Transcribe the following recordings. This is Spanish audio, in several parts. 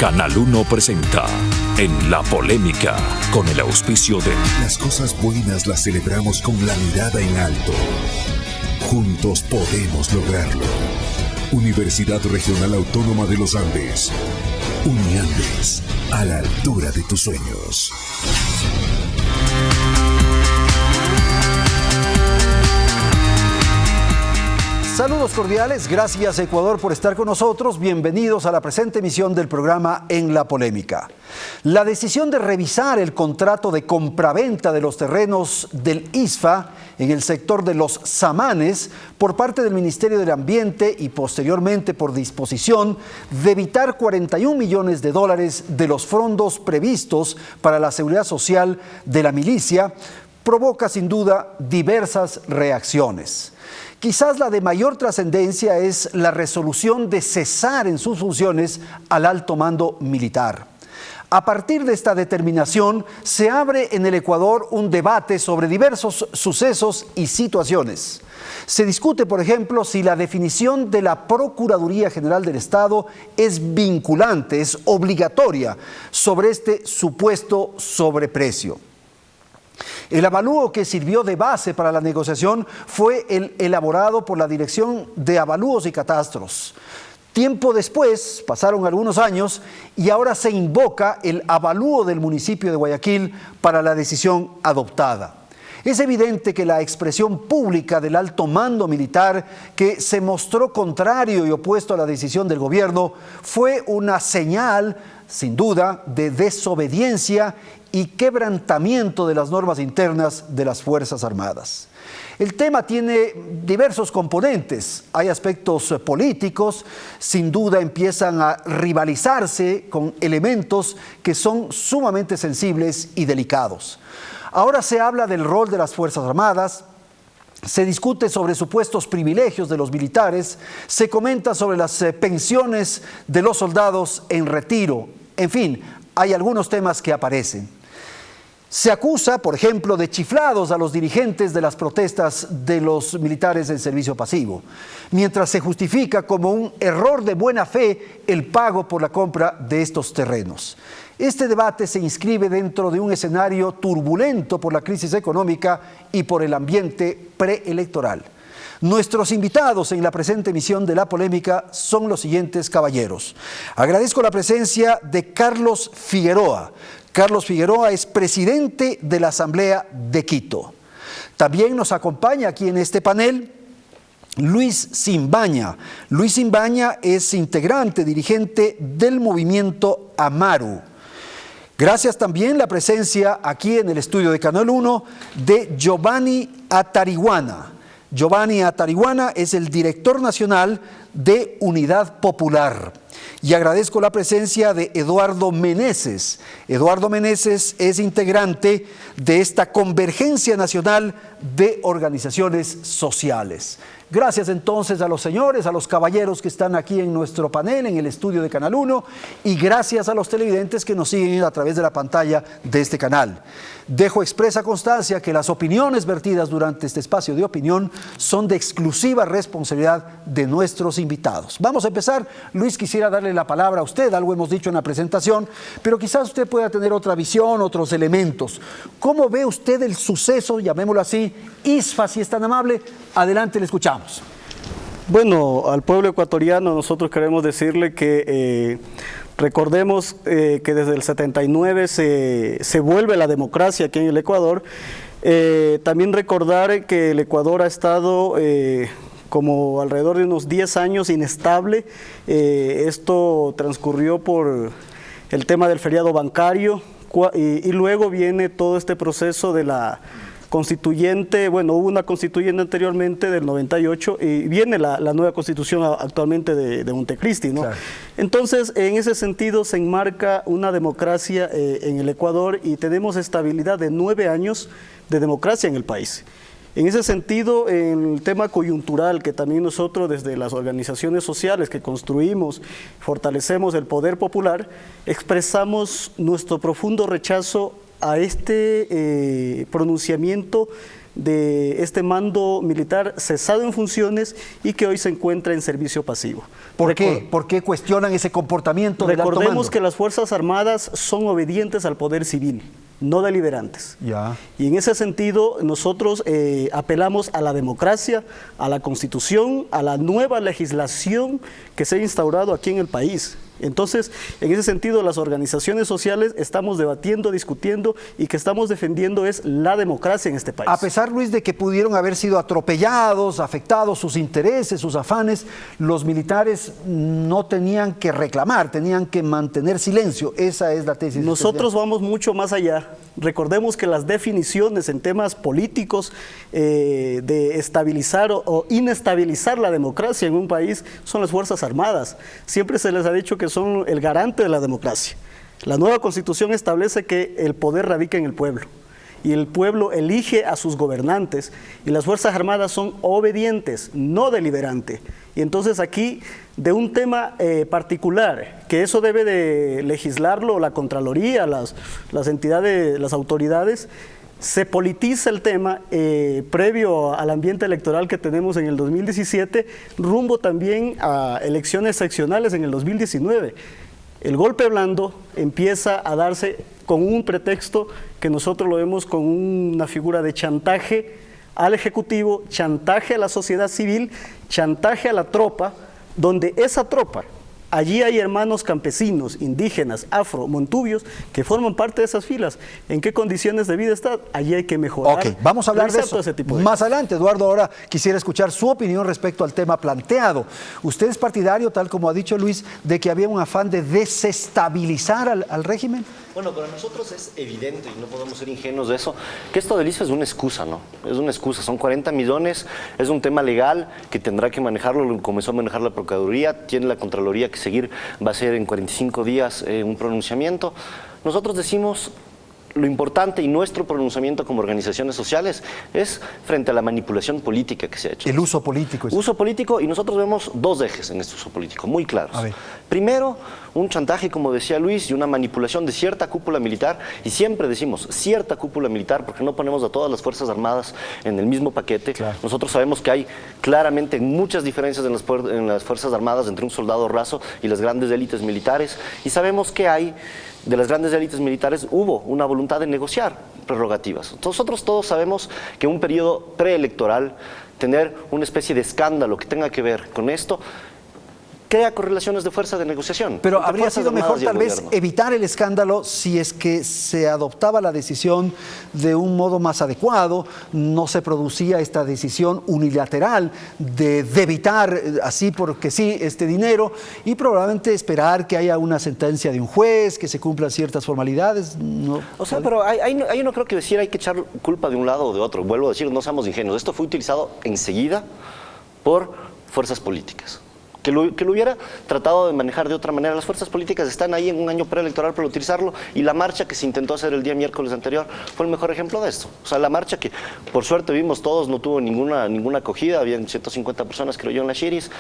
Canal 1 presenta En la Polémica, con el auspicio de... Las cosas buenas las celebramos con la mirada en alto. Juntos podemos lograrlo. Universidad Regional Autónoma de los Andes. Uniandes, a la altura de tus sueños. Saludos cordiales, gracias Ecuador por estar con nosotros, bienvenidos a la presente emisión del programa En la Polémica. La decisión de revisar el contrato de compraventa de los terrenos del ISFA en el sector de los Samanes por parte del Ministerio del Ambiente y posteriormente por disposición de evitar 41 millones de dólares de los fondos previstos para la seguridad social de la milicia provoca sin duda diversas reacciones. Quizás la de mayor trascendencia es la resolución de cesar en sus funciones al alto mando militar. A partir de esta determinación, se abre en el Ecuador un debate sobre diversos sucesos y situaciones. Se discute, por ejemplo, si la definición de la Procuraduría General del Estado es vinculante, es obligatoria sobre este supuesto sobreprecio. El avalúo que sirvió de base para la negociación fue el elaborado por la Dirección de Avalúos y Catastros. Tiempo después, pasaron algunos años, y ahora se invoca el avalúo del municipio de Guayaquil para la decisión adoptada. Es evidente que la expresión pública del alto mando militar, que se mostró contrario y opuesto a la decisión del gobierno, fue una señal, sin duda, de desobediencia y quebrantamiento de las normas internas de las Fuerzas Armadas. El tema tiene diversos componentes. Hay aspectos políticos, sin duda empiezan a rivalizarse con elementos que son sumamente sensibles y delicados. Ahora se habla del rol de las Fuerzas Armadas, se discute sobre supuestos privilegios de los militares, se comenta sobre las pensiones de los soldados en retiro. En fin, hay algunos temas que aparecen. Se acusa, por ejemplo, de chiflados a los dirigentes de las protestas de los militares en servicio pasivo, mientras se justifica como un error de buena fe el pago por la compra de estos terrenos. Este debate se inscribe dentro de un escenario turbulento por la crisis económica y por el ambiente preelectoral. Nuestros invitados en la presente emisión de La Polémica son los siguientes caballeros. Agradezco la presencia de Carlos Figueroa. Carlos Figueroa es presidente de la Asamblea de Quito. También nos acompaña aquí en este panel Luis Simbaña. Luis Simbaña es integrante, dirigente del movimiento Amaru. Gracias también la presencia aquí en el estudio de Canal 1 de Giovanni Atariguana. Giovanni Atariguana es el director nacional de Unidad Popular. Y agradezco la presencia de Eduardo Meneses. Eduardo Meneses es integrante de esta Convergencia Nacional de Organizaciones Sociales. Gracias entonces a los señores, a los caballeros que están aquí en nuestro panel, en el estudio de Canal 1, y gracias a los televidentes que nos siguen a través de la pantalla de este canal. Dejo expresa constancia que las opiniones vertidas durante este espacio de opinión son de exclusiva responsabilidad de nuestros invitados. Vamos a empezar. Luis, quisiera darle la palabra a usted, algo hemos dicho en la presentación, pero quizás usted pueda tener otra visión, otros elementos. ¿Cómo ve usted el suceso, llamémoslo así, ISFA, si es tan amable? Adelante, le escuchamos. Bueno, al pueblo ecuatoriano nosotros queremos decirle que recordemos que desde el 79 se vuelve la democracia aquí en el Ecuador. También recordar que el Ecuador ha estado como alrededor de unos 10 años inestable. Esto transcurrió por el tema del feriado bancario y luego viene todo este proceso de la constituyente. Bueno, hubo una constituyente anteriormente del 98 y viene la nueva constitución actualmente de Montecristi, ¿no? Claro. Entonces, en ese sentido se enmarca una democracia en el Ecuador y tenemos estabilidad de 9 años de democracia en el país. En ese sentido, en el tema coyuntural, que también nosotros desde las organizaciones sociales que construimos, fortalecemos el poder popular, expresamos nuestro profundo rechazo a este pronunciamiento de este mando militar cesado en funciones y que hoy se encuentra en servicio pasivo. ¿Por qué? ¿Por qué cuestionan ese comportamiento del alto mando? Recordemos que las Fuerzas Armadas son obedientes al poder civil, no deliberantes. Ya. Y en ese sentido nosotros apelamos a la democracia, a la Constitución, a la nueva legislación que se ha instaurado aquí en el país. Entonces, en ese sentido, las organizaciones sociales estamos debatiendo, discutiendo y que estamos defendiendo es la democracia en este país. A pesar, Luis, de que pudieron haber sido atropellados, afectados sus intereses, sus afanes, los militares no tenían que reclamar, tenían que mantener silencio. Esa es la tesis. Nosotros vamos mucho más allá. Recordemos que las definiciones en temas políticos de estabilizar o inestabilizar la democracia en un país son las Fuerzas Armadas. Siempre se les ha dicho que son el garante de la democracia. La nueva Constitución establece que el poder radica en el pueblo y el pueblo elige a sus gobernantes y las Fuerzas Armadas son obedientes, no deliberantes. Y entonces aquí, de un tema particular, que eso debe de legislarlo la Contraloría, las entidades, las autoridades, se politiza el tema previo al ambiente electoral que tenemos en el 2017, rumbo también a elecciones seccionales en el 2019. El golpe blando empieza a darse con un pretexto que nosotros lo vemos con una figura de chantaje al Ejecutivo, chantaje a la sociedad civil, chantaje a la tropa, donde esa tropa, allí hay hermanos campesinos, indígenas, afro, montubios, que forman parte de esas filas. ¿En qué condiciones de vida están? Allí hay que mejorar. Ok, vamos a hablar de eso más adelante. Eduardo, ahora quisiera escuchar su opinión respecto al tema planteado. Usted es partidario, tal como ha dicho Luis, de que había un afán de desestabilizar al régimen. Bueno, para nosotros es evidente, y no podemos ser ingenuos de eso, que esto del ISFE es una excusa, ¿no? Es una excusa, son 40 millones, es un tema legal que tendrá que manejarlo, lo comenzó a manejar la Procuraduría, tiene la Contraloría que seguir, va a ser en 45 días un pronunciamiento. Nosotros decimos lo importante y nuestro pronunciamiento como organizaciones sociales es frente a la manipulación política que se ha hecho. El uso político. Uso político, y nosotros vemos dos ejes en este uso político, muy claros. Primero, un chantaje, como decía Luis, y una manipulación de cierta cúpula militar, y siempre decimos cierta cúpula militar porque no ponemos a todas las Fuerzas Armadas en el mismo paquete. Claro. Nosotros sabemos que hay claramente muchas diferencias en las Fuerzas Armadas entre un soldado raso y las grandes élites militares, y sabemos que hay de las grandes élites militares hubo una voluntad de negociar prerrogativas. Nosotros todos sabemos que en un periodo preelectoral tener una especie de escándalo que tenga que ver con esto crea correlaciones de fuerza de negociación. Pero habría sido mejor tal vez evitar el escándalo si es que se adoptaba la decisión de un modo más adecuado, no se producía esta decisión unilateral de evitar así porque sí este dinero y probablemente esperar que haya una sentencia de un juez, que se cumplan ciertas formalidades. No, o sea, pero ahí no creo que decir hay que echar culpa de un lado o de otro. Vuelvo a decir, no seamos ingenuos. Esto fue utilizado enseguida por fuerzas políticas. Que lo hubiera tratado de manejar de otra manera. Las fuerzas políticas están ahí en un año preelectoral para utilizarlo, y la marcha que se intentó hacer el día miércoles anterior fue el mejor ejemplo de esto. O sea, la marcha que por suerte vimos todos no tuvo ninguna acogida, habían 150 personas creo yo en las Shiris.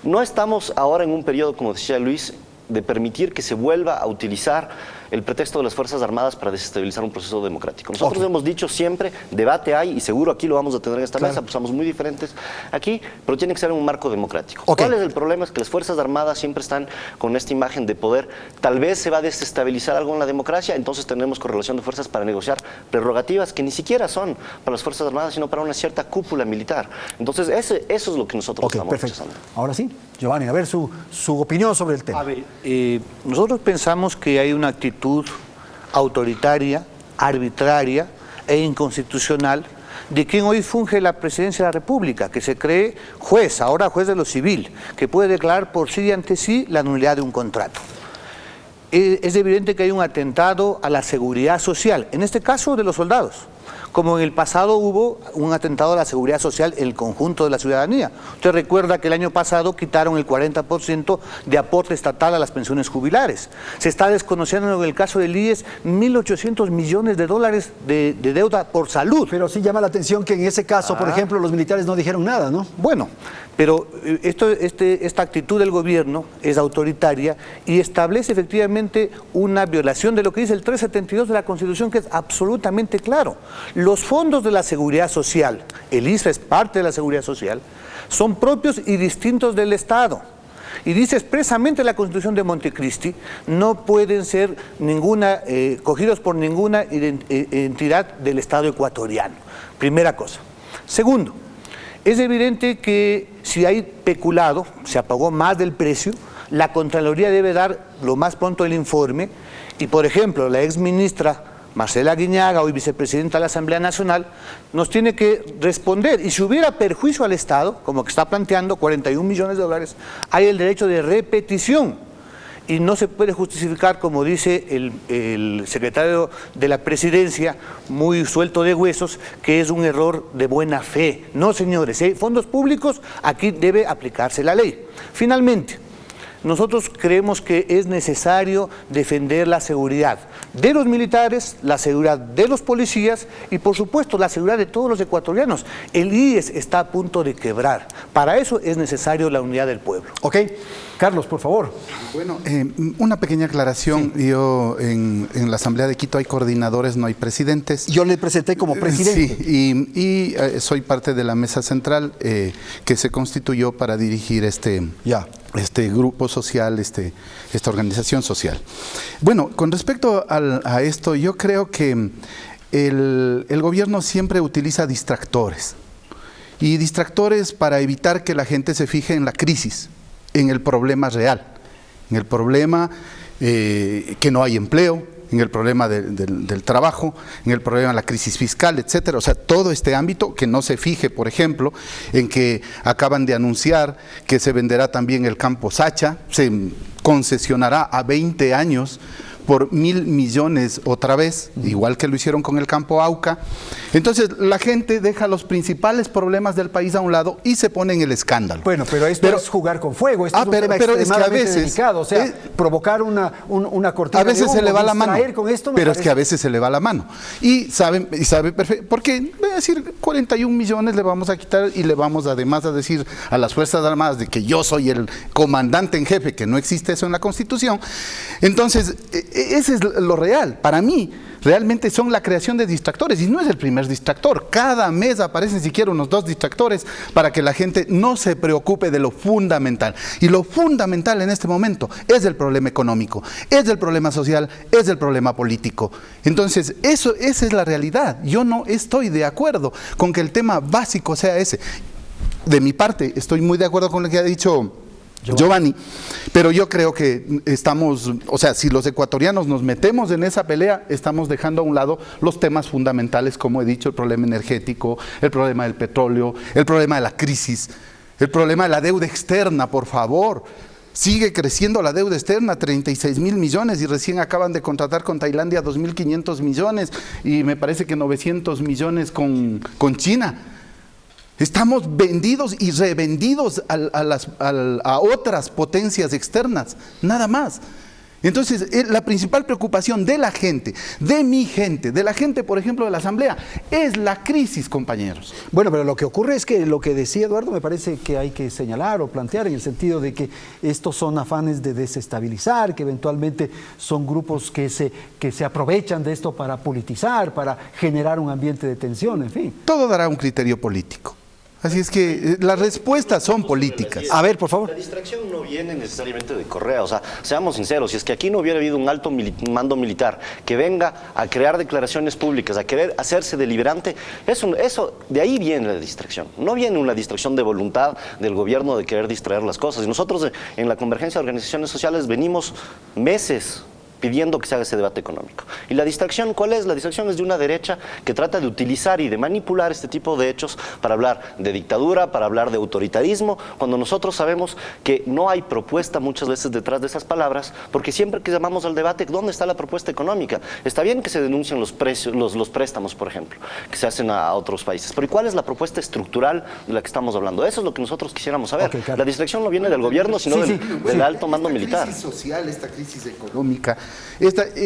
No estamos ahora en un periodo, como decía Luis, de permitir que se vuelva a utilizar el pretexto de las Fuerzas Armadas para desestabilizar un proceso democrático. Nosotros hemos dicho siempre, debate hay, y seguro aquí lo vamos a tener en esta mesa, pues somos muy diferentes aquí, pero tiene que ser en un marco democrático. ¿Cuál es el problema? Es que las Fuerzas Armadas siempre están con esta imagen de poder, tal vez se va a desestabilizar algo en la democracia, entonces tenemos correlación de fuerzas para negociar prerrogativas que ni siquiera son para las Fuerzas Armadas, sino para una cierta cúpula militar. Entonces eso es lo que nosotros estamos rechazando. Ahora sí, Giovanni, a ver su opinión sobre el tema. A ver, nosotros pensamos que hay una actitud autoritaria, arbitraria e inconstitucional de quien hoy funge la presidencia de la República, que se cree juez, ahora juez de lo civil, que puede declarar por sí y ante sí la nulidad de un contrato. Es evidente que hay un atentado a la seguridad social, en este caso de los soldados, como en el pasado hubo un atentado a la seguridad social en el conjunto de la ciudadanía. Usted recuerda que el año pasado quitaron el 40% de aporte estatal a las pensiones jubilares. Se está desconociendo en el caso del IES 1.800 millones de dólares de deuda por salud. Pero sí llama la atención que en ese caso, por ejemplo, los militares no dijeron nada, ¿no? Bueno, pero esta actitud del gobierno es autoritaria y establece efectivamente una violación de lo que dice el 372 de la Constitución, que es absolutamente claro. los fondos de la seguridad social, el ISA es parte de la seguridad social, son propios y distintos del Estado. Y dice expresamente la Constitución de Montecristi, no pueden ser cogidos por ninguna entidad del Estado ecuatoriano. Primera cosa. Segundo, es evidente que si hay peculado, se pagó más del precio, la Contraloría debe dar lo más pronto el informe y, por ejemplo, la exministra Marcela Guiñaga, hoy vicepresidenta de la Asamblea Nacional, nos tiene que responder. Y si hubiera perjuicio al Estado, como que está planteando, 41 millones de dólares, hay el derecho de repetición. Y no se puede justificar, como dice el secretario de la Presidencia, muy suelto de huesos, que es un error de buena fe. No, señores, si hay fondos públicos, aquí debe aplicarse la ley. Finalmente, nosotros creemos que es necesario defender la seguridad de los militares, la seguridad de los policías y, por supuesto, la seguridad de todos los ecuatorianos. El IES está a punto de quebrar. Para eso es necesario la unidad del pueblo. Ok. Carlos, por favor. Bueno, una pequeña aclaración. Sí. Yo en la Asamblea de Quito hay coordinadores, no hay presidentes. Yo le presenté como presidente. Sí, y soy parte de la mesa central que se constituyó para dirigir este grupo social, esta organización social. Bueno, con respecto a esto, yo creo que el gobierno siempre utiliza distractores. Y distractores para evitar que la gente se fije en la crisis, en el problema real, en el problema que no hay empleo, en el problema del trabajo, en el problema de la crisis fiscal, etcétera. O sea, todo este ámbito, que no se fije, por ejemplo, en que acaban de anunciar que se venderá también el campo Sacha, se concesionará a 20 años por 1.000 millones otra vez, igual que lo hicieron con el campo Auca. Entonces la gente deja los principales problemas del país a un lado y se pone en el escándalo. Bueno, pero esto es jugar con fuego, esto es un tema extremadamente delicado, o sea, provocar una cortina a veces de humo, se le va la mano, con esto pero es que a veces se le va la mano. Y sabe perfecto, porque voy a decir 41 millones le vamos a quitar y le vamos además a decir a las Fuerzas Armadas de que yo soy el comandante en jefe, que no existe eso en la Constitución. Entonces, ese es lo real. Para mí, realmente son la creación de distractores, y no es el primer distractor. Cada mes aparecen siquiera unos 2 distractores para que la gente no se preocupe de lo fundamental. Y lo fundamental en este momento es el problema económico, es el problema social, es el problema político. Entonces, esa es la realidad. Yo no estoy de acuerdo con que el tema básico sea ese. De mi parte, estoy muy de acuerdo con lo que ha dicho Giovanni, pero yo creo que estamos, o sea, si los ecuatorianos nos metemos en esa pelea, estamos dejando a un lado los temas fundamentales, como he dicho, el problema energético, el problema del petróleo, el problema de la crisis, el problema de la deuda externa, por favor. Sigue creciendo la deuda externa, 36.000 millones, y recién acaban de contratar con Tailandia 2.500 millones, y me parece que 900 millones con China. Estamos vendidos y revendidos a otras potencias externas, nada más. Entonces, la principal preocupación de la gente, de mi gente, de la gente, por ejemplo, de la Asamblea, es la crisis, compañeros. Bueno, pero lo que ocurre es que lo que decía Eduardo me parece que hay que señalar o plantear en el sentido de que estos son afanes de desestabilizar, que eventualmente son grupos que se aprovechan de esto para politizar, para generar un ambiente de tensión, en fin. Todo dará un criterio político. Así es que las respuestas son políticas. A ver, por favor. La distracción no viene necesariamente de Correa, o sea, seamos sinceros, si es que aquí no hubiera habido un alto mando militar que venga a crear declaraciones públicas, a querer hacerse deliberante, eso de ahí viene la distracción. No viene una distracción de voluntad del gobierno de querer distraer las cosas. Y nosotros en la Convergencia de Organizaciones Sociales venimos meses pidiendo que se haga ese debate económico. ¿Y la distracción cuál es? La distracción es de una derecha que trata de utilizar y de manipular este tipo de hechos para hablar de dictadura, para hablar de autoritarismo, cuando nosotros sabemos que no hay propuesta muchas veces detrás de esas palabras, porque siempre que llamamos al debate, ¿dónde está la propuesta económica? Está bien que se denuncien los precios, los préstamos, por ejemplo, que se hacen a otros países, pero ¿y cuál es la propuesta estructural de la que estamos hablando? Eso es lo que nosotros quisiéramos saber. Okay, la distracción no viene del gobierno, sino del alto mando militar. Esta crisis social, esta crisis económica,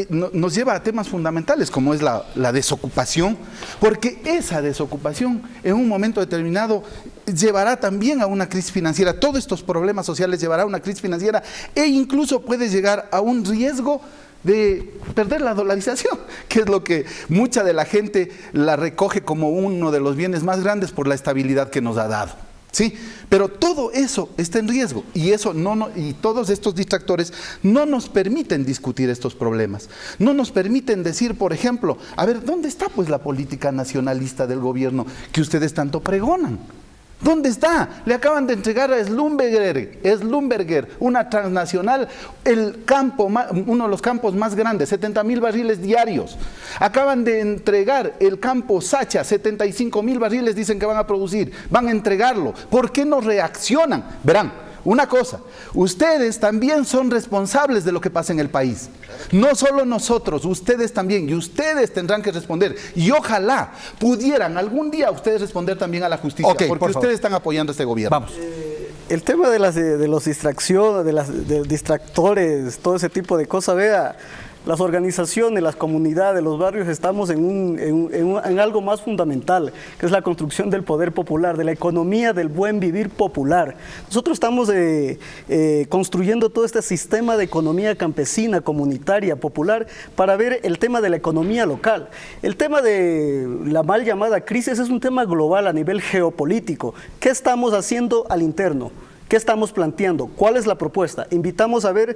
nos lleva a temas fundamentales como es la desocupación, porque esa desocupación en un momento determinado llevará también a una crisis financiera. Todos estos problemas sociales llevará a una crisis financiera e incluso puede llegar a un riesgo de perder la dolarización, que es lo que mucha de la gente la recoge como uno de los bienes más grandes por la estabilidad que nos ha dado. Sí, pero todo eso está en riesgo y y todos estos distractores no nos permiten discutir estos problemas. No nos permiten decir, por ejemplo, a ver, ¿dónde está pues la política nacionalista del gobierno que ustedes tanto pregonan? ¿Dónde está? Le acaban de entregar a Schlumberger, una transnacional, uno de los campos más grandes, 70.000 barriles diarios. Acaban de entregar el campo Sacha, 75.000 barriles dicen que van a producir. Van a entregarlo. ¿Por qué no reaccionan? Verán. Una cosa, ustedes también son responsables de lo que pasa en el país. No solo nosotros, ustedes también. Y ustedes tendrán que responder. Y ojalá pudieran algún día ustedes responder también a la justicia. Porque ustedes están apoyando a este gobierno. Vamos. El tema de los distracciones, de distractores, todo ese tipo de cosas, vea, las organizaciones, las comunidades, los barrios, estamos en algo más fundamental, que es la construcción del poder popular, de la economía del buen vivir popular. Nosotros estamos construyendo todo este sistema de economía campesina, comunitaria, popular, para ver el tema de la economía local. El tema de la mal llamada crisis es un tema global a nivel geopolítico. ¿Qué estamos haciendo al interno? ¿Qué estamos planteando? ¿Cuál es la propuesta? Invitamos a ver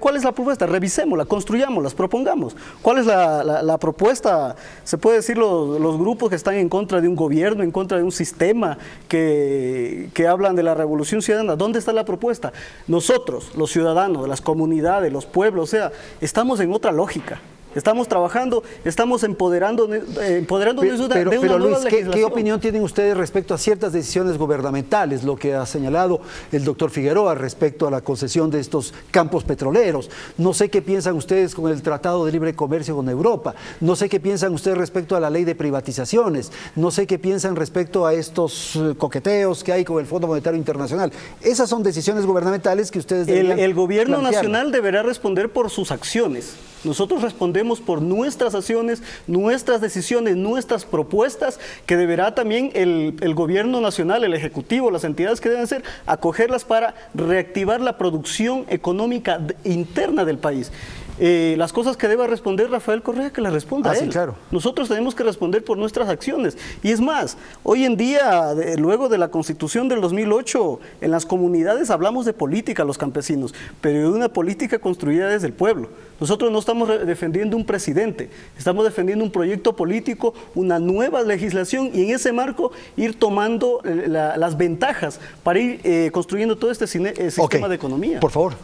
cuál es la propuesta, revisémosla, construyámosla, propongamos. ¿Cuál es la propuesta? Se puede decir los grupos que están en contra de un gobierno, en contra de un sistema, que hablan de la revolución ciudadana. ¿Dónde está la propuesta? Nosotros, los ciudadanos, las comunidades, los pueblos, o sea, estamos en otra lógica. Estamos trabajando, estamos empoderándonos de una nueva Luis, legislación. ¿qué opinión tienen ustedes respecto a ciertas decisiones gubernamentales? Lo que ha señalado el doctor Figueroa respecto a la concesión de estos campos petroleros. No sé qué piensan ustedes con el Tratado de Libre Comercio con Europa. No sé qué piensan ustedes respecto a la ley de privatizaciones. No sé qué piensan respecto a estos coqueteos que hay con el Fondo Monetario Internacional. Esas son decisiones gubernamentales que ustedes deberían El gobierno plantear. nacional deberá responder por sus acciones. Nosotros respondemos por nuestras acciones, nuestras decisiones, nuestras propuestas, que deberá también el gobierno nacional, el ejecutivo, las entidades que deben ser, acogerlas para reactivar la producción económica interna del país. Las cosas que deba responder Rafael Correa, que las responda él. Sí, claro. Nosotros tenemos que responder por nuestras acciones. Y es más, hoy en día, luego de la Constitución del 2008, en las comunidades hablamos de política los campesinos, pero de una política construida desde el pueblo. Nosotros no estamos defendiendo un presidente, estamos defendiendo un proyecto político, una nueva legislación, y en ese marco ir tomando las ventajas para ir construyendo todo este sistema de economía. Por favor.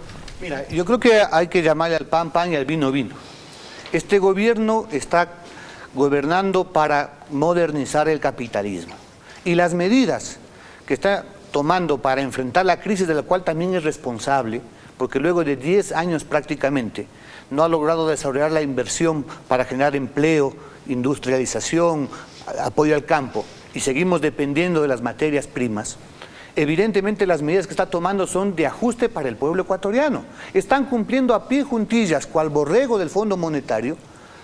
Mira, yo creo que hay que llamarle al pan pan y al vino vino. Este gobierno está gobernando para modernizar el capitalismo. Y las medidas que está tomando para enfrentar la crisis, de la cual también es responsable, porque luego de 10 años prácticamente no ha logrado desarrollar la inversión para generar empleo, industrialización, apoyo al campo, y seguimos dependiendo de las materias primas. Evidentemente las medidas que está tomando son de ajuste para el pueblo ecuatoriano. Están cumpliendo a pie juntillas, cual borrego del Fondo Monetario,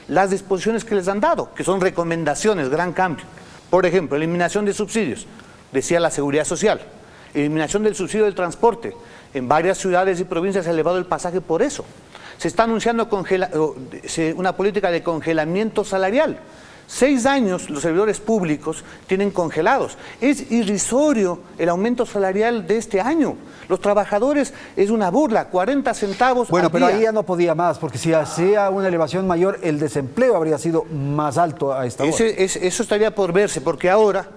las disposiciones que les han dado, que son recomendaciones, gran cambio. Por ejemplo, eliminación de subsidios, decía la Seguridad Social, eliminación del subsidio del transporte. En varias ciudades y provincias se ha elevado el pasaje por eso. Se está anunciando una política de congelamiento salarial. 6 años los servidores públicos tienen congelados. Es irrisorio el aumento salarial de este año. Los trabajadores es una burla, 40 centavos Bueno, al pero día. ahí ya no podía más, porque si hacía una elevación mayor, el desempleo habría sido más alto a esta hora. Eso estaría por verse, porque ahora,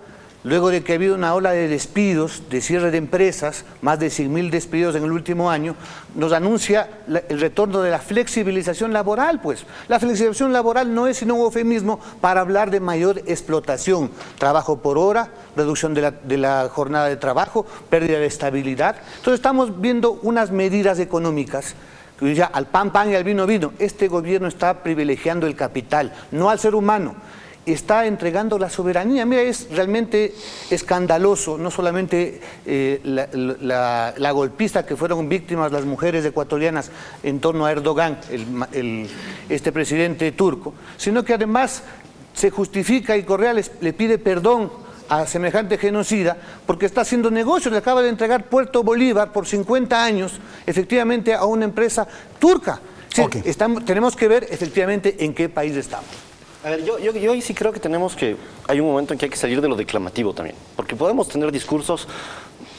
luego de que ha habido una ola de despidos, de cierre de empresas, más de 100.000 despidos en el último año, nos anuncia el retorno de la flexibilización laboral, pues. La flexibilización laboral no es sino un eufemismo para hablar de mayor explotación, trabajo por hora, reducción de la jornada de trabajo, pérdida de estabilidad. Entonces estamos viendo unas medidas económicas que ya al pan pan y al vino vino. Este gobierno está privilegiando el capital, no al ser humano. está entregando la soberanía. Mira, es realmente escandaloso, no solamente la golpiza que fueron víctimas las mujeres ecuatorianas en torno a Erdogan, este presidente turco, sino que además se justifica y Correa le pide perdón a semejante genocida porque está haciendo negocio. Le acaba de entregar Puerto Bolívar por 50 años efectivamente a una empresa turca. Sí, okay. Tenemos que ver efectivamente en qué país estamos. A ver, yo ahí sí creo que hay un momento en que hay que salir de lo declamativo también, porque podemos tener discursos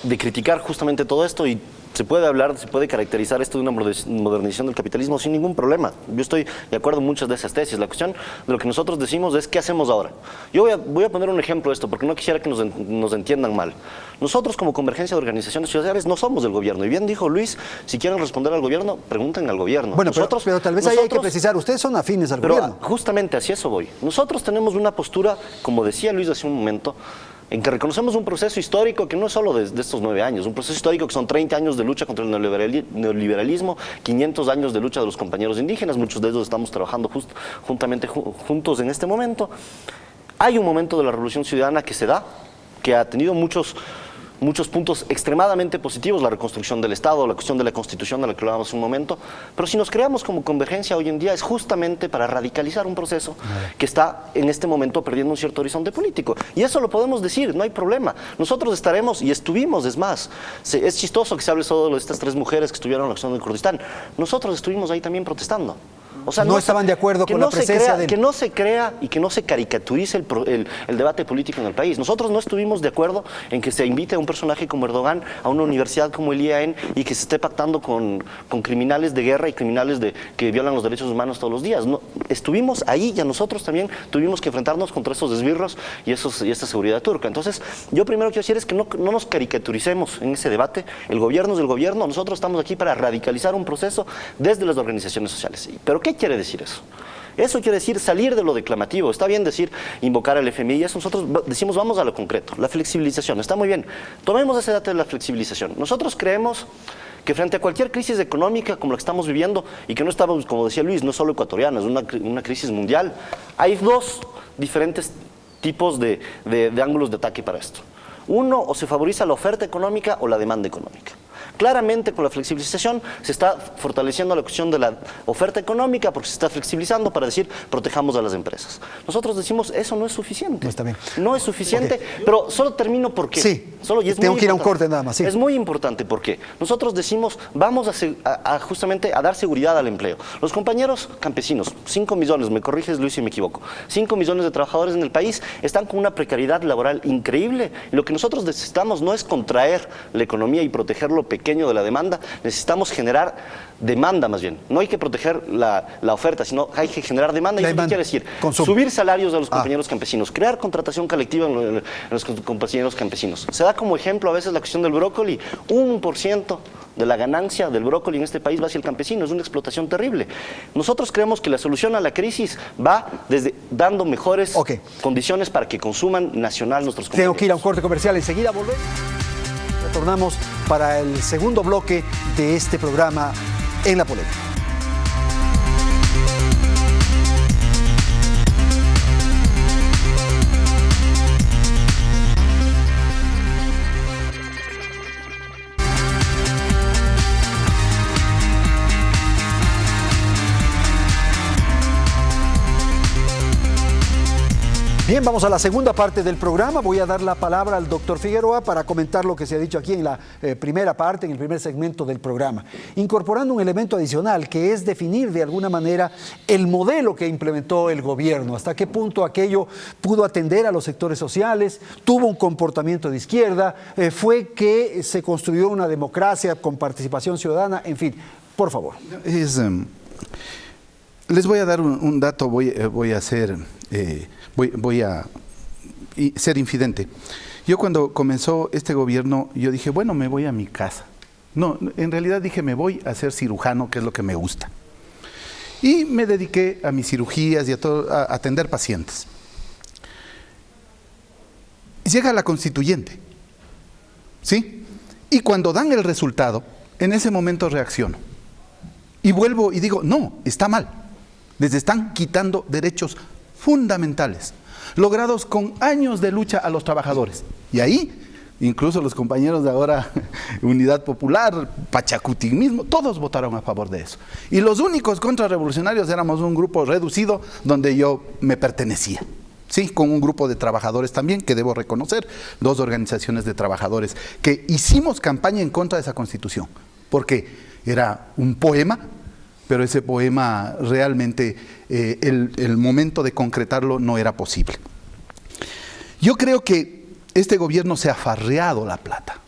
de criticar justamente todo esto y se puede caracterizar esto de una modernización del capitalismo sin ningún problema. Yo estoy de acuerdo en muchas de esas tesis. La cuestión de lo que nosotros decimos es ¿qué hacemos ahora? Yo voy a poner un ejemplo de esto porque no quisiera que nos entiendan mal. Nosotros como Convergencia de Organizaciones Sociales no somos del gobierno. Y bien dijo Luis, si quieren responder al gobierno, pregunten al gobierno. Bueno, pero tal vez ahí hay que precisar, ustedes son afines al gobierno. Justamente hacia eso voy. Nosotros tenemos una postura, como decía Luis hace un momento, en que reconocemos un proceso histórico que no es solo de estos 9 años, un proceso histórico que son 30 años de lucha contra el neoliberalismo, 500 años de lucha de los compañeros indígenas, muchos de ellos estamos trabajando juntos en este momento. Hay un momento de la Revolución Ciudadana que se da, que ha tenido muchos puntos extremadamente positivos, la reconstrucción del Estado, la cuestión de la Constitución de la que hablábamos hace un momento, pero si nos creamos como Convergencia hoy en día es justamente para radicalizar un proceso que está en este momento perdiendo un cierto horizonte político. Y eso lo podemos decir, no hay problema. Nosotros estaremos y estuvimos, es más, es chistoso que se hable solo de estas 3 mujeres que estuvieron en la acción del Kurdistán. Nosotros estuvimos ahí también protestando. O sea, no estaban de acuerdo con la presencia de... Que no se crea y que no se caricaturice el debate político en el país. Nosotros no estuvimos de acuerdo en que se invite a un personaje como Erdogan a una universidad como el IAEN y que se esté pactando con criminales de guerra y criminales que violan los derechos humanos todos los días. No, estuvimos ahí y a nosotros también tuvimos que enfrentarnos contra esos esbirros y esta seguridad turca. Entonces, yo primero quiero decir es que no nos caricaturicemos en ese debate. El gobierno es del gobierno, nosotros estamos aquí para radicalizar un proceso desde las organizaciones sociales. ¿Pero qué quiere decir eso? Eso quiere decir salir de lo declamativo. Está bien decir invocar al FMI y eso nosotros decimos vamos a lo concreto. La flexibilización, está muy bien. Tomemos ese dato de la flexibilización. Nosotros creemos que frente a cualquier crisis económica como la que estamos viviendo y que no estamos, como decía Luis, no solo ecuatoriana, es una crisis mundial, hay 2 diferentes tipos de ángulos de ataque para esto. Uno, o se favoriza la oferta económica o la demanda económica. Claramente con la flexibilización se está fortaleciendo la cuestión de la oferta económica porque se está flexibilizando para decir protejamos a las empresas. Nosotros decimos eso no es suficiente. No está bien. No es suficiente, okay. Pero solo termino porque... Sí, tengo que ir a un corte nada más. Sí. Es muy importante porque nosotros decimos vamos justamente a dar seguridad al empleo. Los compañeros campesinos, 5 millones, me corriges Luis si me equivoco, 5 millones de trabajadores en el país están con una precariedad laboral increíble. Y lo que nosotros necesitamos no es contraer la economía y proteger lo pequeño de la demanda, necesitamos generar demanda más bien. No hay que proteger la oferta, sino hay que generar demanda. ¿Y eso qué quiere decir? Consumo. Subir salarios a los compañeros campesinos, crear contratación colectiva en los compañeros campesinos. Se da como ejemplo a veces la cuestión del brócoli. 1% de la ganancia del brócoli en este país va hacia el campesino. Es una explotación terrible. Nosotros creemos que la solución a la crisis va desde dando mejores condiciones para que consuman nacional nuestros compañeros. Tengo que ir a un corte comercial. Enseguida volvemos. Retornamos para el segundo bloque de este programa En la Polémica. Bien, vamos a la segunda parte del programa. Voy a dar la palabra al doctor Figueroa para comentar lo que se ha dicho aquí en la primera parte, en el primer segmento del programa, incorporando un elemento adicional que es definir de alguna manera el modelo que implementó el gobierno, hasta qué punto aquello pudo atender a los sectores sociales, tuvo un comportamiento de izquierda, fue que se construyó una democracia con participación ciudadana, en fin, por favor. Les voy a dar un dato, voy a ser infidente. Yo cuando comenzó este gobierno, yo dije, bueno, me voy a mi casa. No, en realidad dije, me voy a ser cirujano, que es lo que me gusta. Y me dediqué a mis cirugías y a atender pacientes. Llega la constituyente, ¿sí? Y cuando dan el resultado, en ese momento reacciono. Y vuelvo y digo, no, está mal. Les están quitando derechos fundamentales. logrados con años de lucha a los trabajadores. Y ahí, incluso los compañeros de ahora, Unidad Popular, Pachacuti mismo, todos votaron a favor de eso. Y los únicos contrarrevolucionarios éramos un grupo reducido donde yo me pertenecía. Sí, con un grupo de trabajadores también, que debo reconocer, 2 organizaciones de trabajadores, que hicimos campaña en contra de esa Constitución, porque era un poema, pero ese poema realmente, el momento de concretarlo no era posible. Yo creo que este gobierno se ha farreado la plata.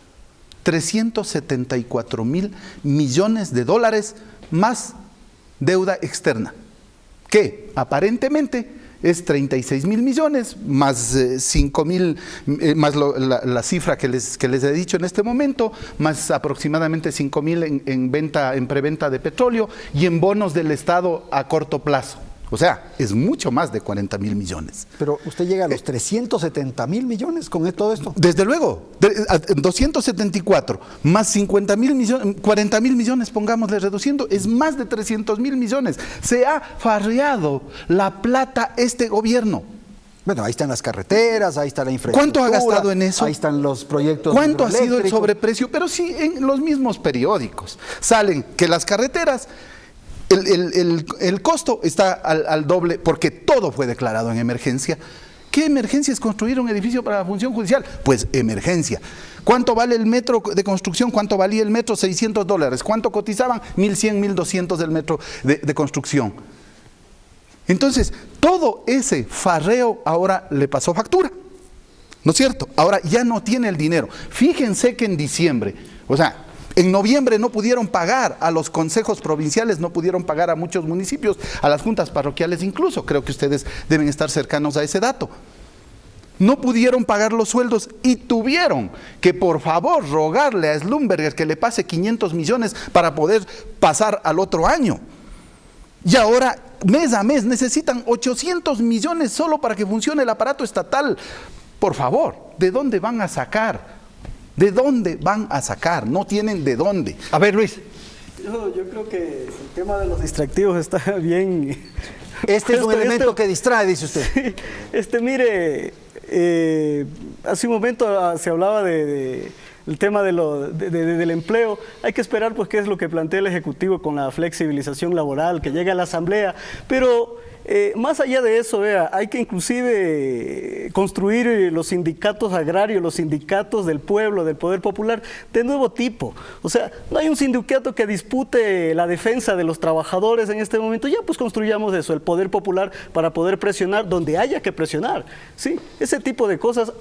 374.000 millones de dólares más deuda externa, que aparentemente es 36.000 millones, más 5.000, más la cifra que les he dicho en este momento, más aproximadamente 5.000 en preventa de petróleo y en bonos del Estado a corto plazo. O sea, es mucho más de 40.000 millones. Pero usted llega a los 370.000 millones con todo esto. Desde luego, 274 más 50.000 millones, 40.000 millones, pongámosle reduciendo, es más de 300.000 millones. Se ha farreado la plata este gobierno. Bueno, ahí están las carreteras, ahí está la infraestructura. ¿Cuánto ha gastado en eso? Ahí están los proyectos. ¿Cuánto ha sido el sobreprecio? Pero sí, en los mismos periódicos salen que las carreteras, el costo está al doble, porque todo fue declarado en emergencia. ¿Qué emergencia es construir un edificio para la función judicial? Pues emergencia. ¿Cuánto vale el metro de construcción? ¿Cuánto valía el metro? $600. ¿Cuánto cotizaban? 1.100, 1.200 del metro de construcción. Entonces, todo ese farreo ahora le pasó factura, ¿no es cierto? Ahora ya no tiene el dinero. Fíjense que en diciembre, o sea, en noviembre no pudieron pagar a los consejos provinciales, no pudieron pagar a muchos municipios, a las juntas parroquiales incluso, creo que ustedes deben estar cercanos a ese dato. No pudieron pagar los sueldos y tuvieron que, por favor, rogarle a Slumberger que le pase 500 millones para poder pasar al otro año. Y ahora, mes a mes, necesitan 800 millones solo para que funcione el aparato estatal. Por favor, ¿de dónde van a sacar? ¿De dónde van a sacar? No tienen de dónde. A ver, Luis. Yo creo que el tema de los distractivos está bien. Este es un elemento que distrae, dice usted. Mire, hace un momento se hablaba del tema del empleo. Hay que esperar pues qué es lo que plantea el Ejecutivo con la flexibilización laboral, que llegue a la Asamblea, pero más allá de eso, vea, hay que inclusive construir los sindicatos agrarios, los sindicatos del pueblo, del poder popular, de nuevo tipo. O sea, no hay un sindicato que dispute la defensa de los trabajadores en este momento. Ya pues construyamos eso, el poder popular, para poder presionar donde haya que presionar. Sí, ese tipo de cosas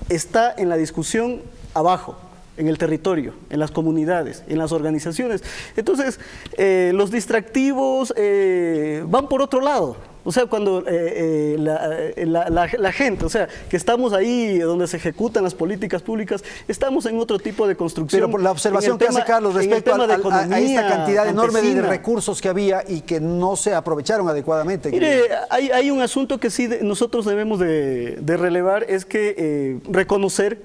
está en la discusión abajo, en el territorio, en las comunidades, en las organizaciones. Entonces, los distractivos van por otro lado. O sea, cuando la gente, o sea, que estamos ahí donde se ejecutan las políticas públicas, estamos en otro tipo de construcción. Pero por la observación que hace Carlos respecto a esta cantidad enorme de recursos que había y que no se aprovecharon adecuadamente. Mire, hay un asunto que sí nosotros debemos de relevar, es que reconocer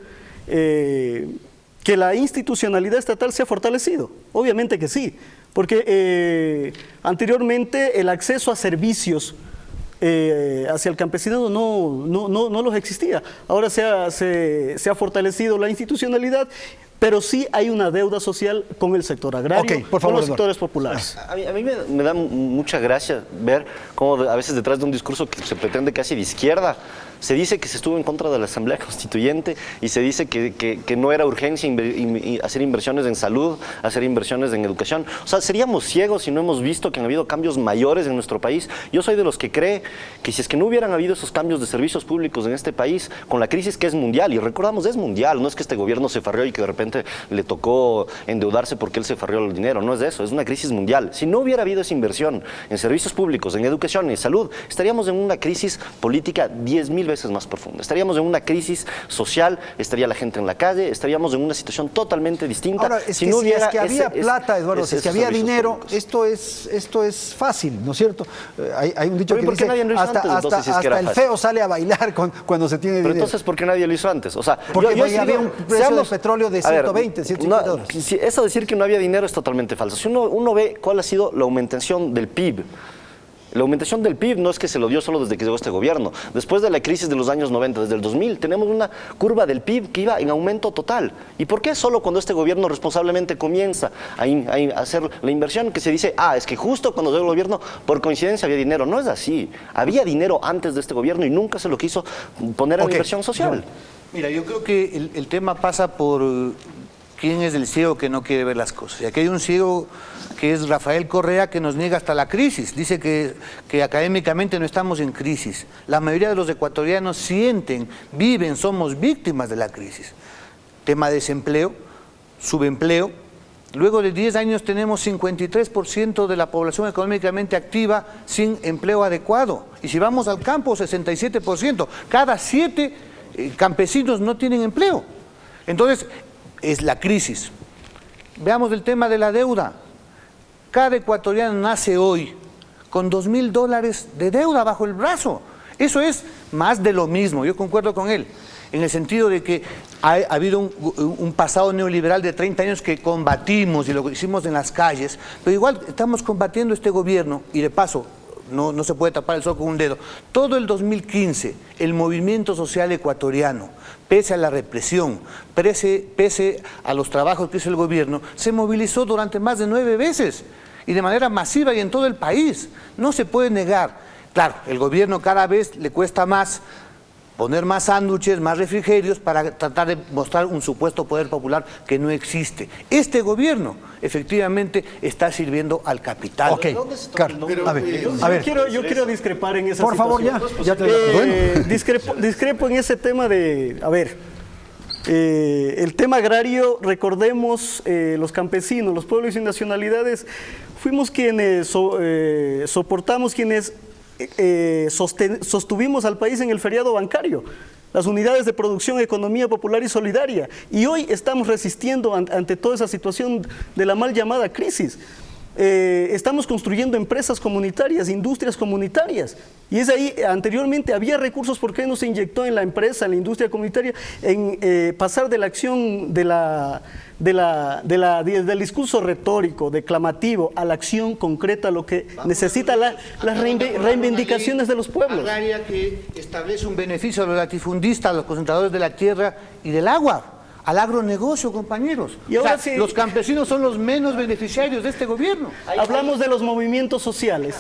que la institucionalidad estatal se ha fortalecido. Obviamente que sí, porque anteriormente el acceso a servicios hacia el campesinado no los existía. Ahora se ha fortalecido la institucionalidad, pero sí hay una deuda social con el sector agrario, con los sectores populares. A mí me da mucha gracia ver cómo a veces detrás de un discurso que se pretende casi de izquierda, se dice que se estuvo en contra de la Asamblea Constituyente y se dice que no era urgencia hacer inversiones en salud, hacer inversiones en educación. O sea, seríamos ciegos si no hemos visto que han habido cambios mayores en nuestro país. Yo soy de los que cree que si es que no hubieran habido esos cambios de servicios públicos en este país, con la crisis que es mundial, y recordamos, es mundial, no es que este gobierno se farreó y que de repente le tocó endeudarse porque él se farreó el dinero, no es de eso, es una crisis mundial. Si no hubiera habido esa inversión en servicios públicos, en educación, en salud, estaríamos en una crisis política 10.000 veces más profunda. Estaríamos en una crisis social, estaría la gente en la calle, estaríamos en una situación totalmente distinta. Ahora, es que había plata, Eduardo, si es que había dinero, esto es fácil, ¿no es cierto? Hay un dicho que dice, hasta el feo sale a bailar cuando se tiene dinero. Pero entonces, ¿por qué nadie lo hizo antes? O sea, porque había un precio del petróleo de 120, 150 dólares. Eso de decir que no había dinero es totalmente falso. Si uno ve cuál ha sido la aumentación del PIB La aumentación del PIB no es que se lo dio solo desde que llegó este gobierno. Después de la crisis de los años 90, desde el 2000, tenemos una curva del PIB que iba en aumento total. ¿Y por qué solo cuando este gobierno responsablemente comienza a hacer la inversión que se dice, es que justo cuando llegó el gobierno, por coincidencia había dinero? No es así. Había dinero antes de este gobierno y nunca se lo quiso poner en inversión social. Mira, yo creo que el tema pasa por quién es el ciego que no quiere ver las cosas. Y aquí hay un ciego que es Rafael Correa, que nos niega hasta la crisis. Dice que académicamente no estamos en crisis. La mayoría de los ecuatorianos sienten, viven, somos víctimas de la crisis. Tema de desempleo, subempleo. Luego de 10 años tenemos 53% de la población económicamente activa sin empleo adecuado. Y si vamos al campo, 67%. Cada 7 campesinos no tienen empleo. Entonces, es la crisis. Veamos el tema de la deuda. Cada ecuatoriano nace hoy con $2.000 de deuda bajo el brazo. Eso es más de lo mismo, yo concuerdo con él, en el sentido de que ha habido un pasado neoliberal de 30 años que combatimos y lo hicimos en las calles, pero igual estamos combatiendo este gobierno y de paso, no se puede tapar el sol con un dedo. Todo el 2015, el movimiento social ecuatoriano, pese a la represión, pese a los trabajos que hizo el gobierno, se movilizó durante más de 9 veces y de manera masiva y en todo el país. No se puede negar. Claro, el gobierno cada vez le cuesta más poner más sándwiches, más refrigerios para tratar de mostrar un supuesto poder popular que no existe. Este gobierno efectivamente está sirviendo al capital. Ok, Carlos, Yo quiero discrepar en esa por favor, situación. ya te Discrepo en ese tema de, el tema agrario, recordemos, los campesinos, los pueblos y nacionalidades, fuimos quienes soportamos, quienes sostuvimos al país en el feriado bancario, las unidades de producción, economía popular y solidaria, y hoy estamos resistiendo ante toda esa situación de la mal llamada crisis. Estamos construyendo empresas comunitarias, industrias comunitarias, y es ahí, anteriormente había recursos, ¿por qué no se inyectó en la empresa, en la industria comunitaria, en pasar de la acción del discurso retórico, declamativo, a la acción concreta, lo que necesita las reivindicaciones de los pueblos? Agraria que establece un beneficio a los latifundistas, a los concentradores de la tierra y del agua, al agronegocio, compañeros. Y ahora los campesinos son los menos beneficiarios de este gobierno. Hablamos de los movimientos sociales.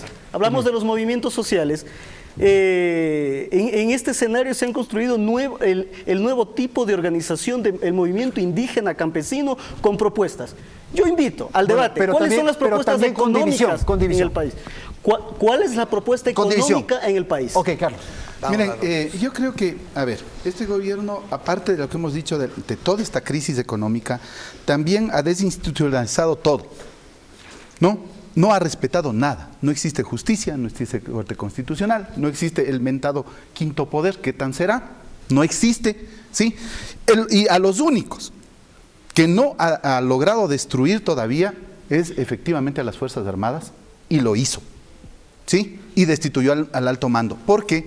En este escenario se han construido el nuevo tipo de organización del movimiento indígena campesino con propuestas. Yo invito al debate. ¿Cuáles son las propuestas económicas en el país? ¿Cuál es la propuesta económica en el país? Ok, Carlos. Miren, yo creo que, este gobierno, aparte de lo que hemos dicho de toda esta crisis económica, también ha desinstitucionalizado todo, ¿no? No ha respetado nada. No existe justicia, no existe corte constitucional, no existe el mentado quinto poder. ¿Qué tan será? No existe, ¿sí? Y a los únicos que no ha logrado destruir todavía es efectivamente a las Fuerzas Armadas, y lo hizo, ¿sí? Y destituyó al alto mando. Porque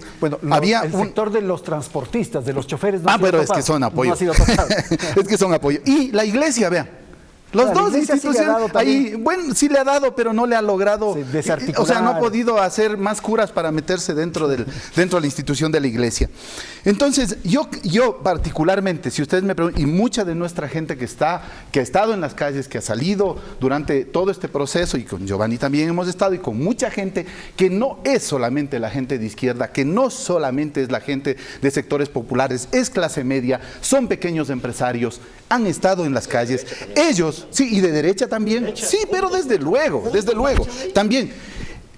había el sector de los transportistas, de los choferes, no pero es que son apoyo. No ha sido tocado. Es que son apoyo. Y la iglesia, vean. Las dos instituciones, ahí, bueno, sí le ha dado, pero no le ha logrado, o sea, no ha podido hacer más curas para meterse dentro de la institución de la iglesia. Entonces, yo particularmente, si ustedes me preguntan, y mucha de nuestra gente que ha estado en las calles, que ha salido durante todo este proceso, y con Giovanni también hemos estado, y con mucha gente que no es solamente la gente de izquierda, que no solamente es la gente de sectores populares, es clase media, son pequeños empresarios, han estado en las calles, ellos, sí, y de derecha también, sí, pero desde luego, también.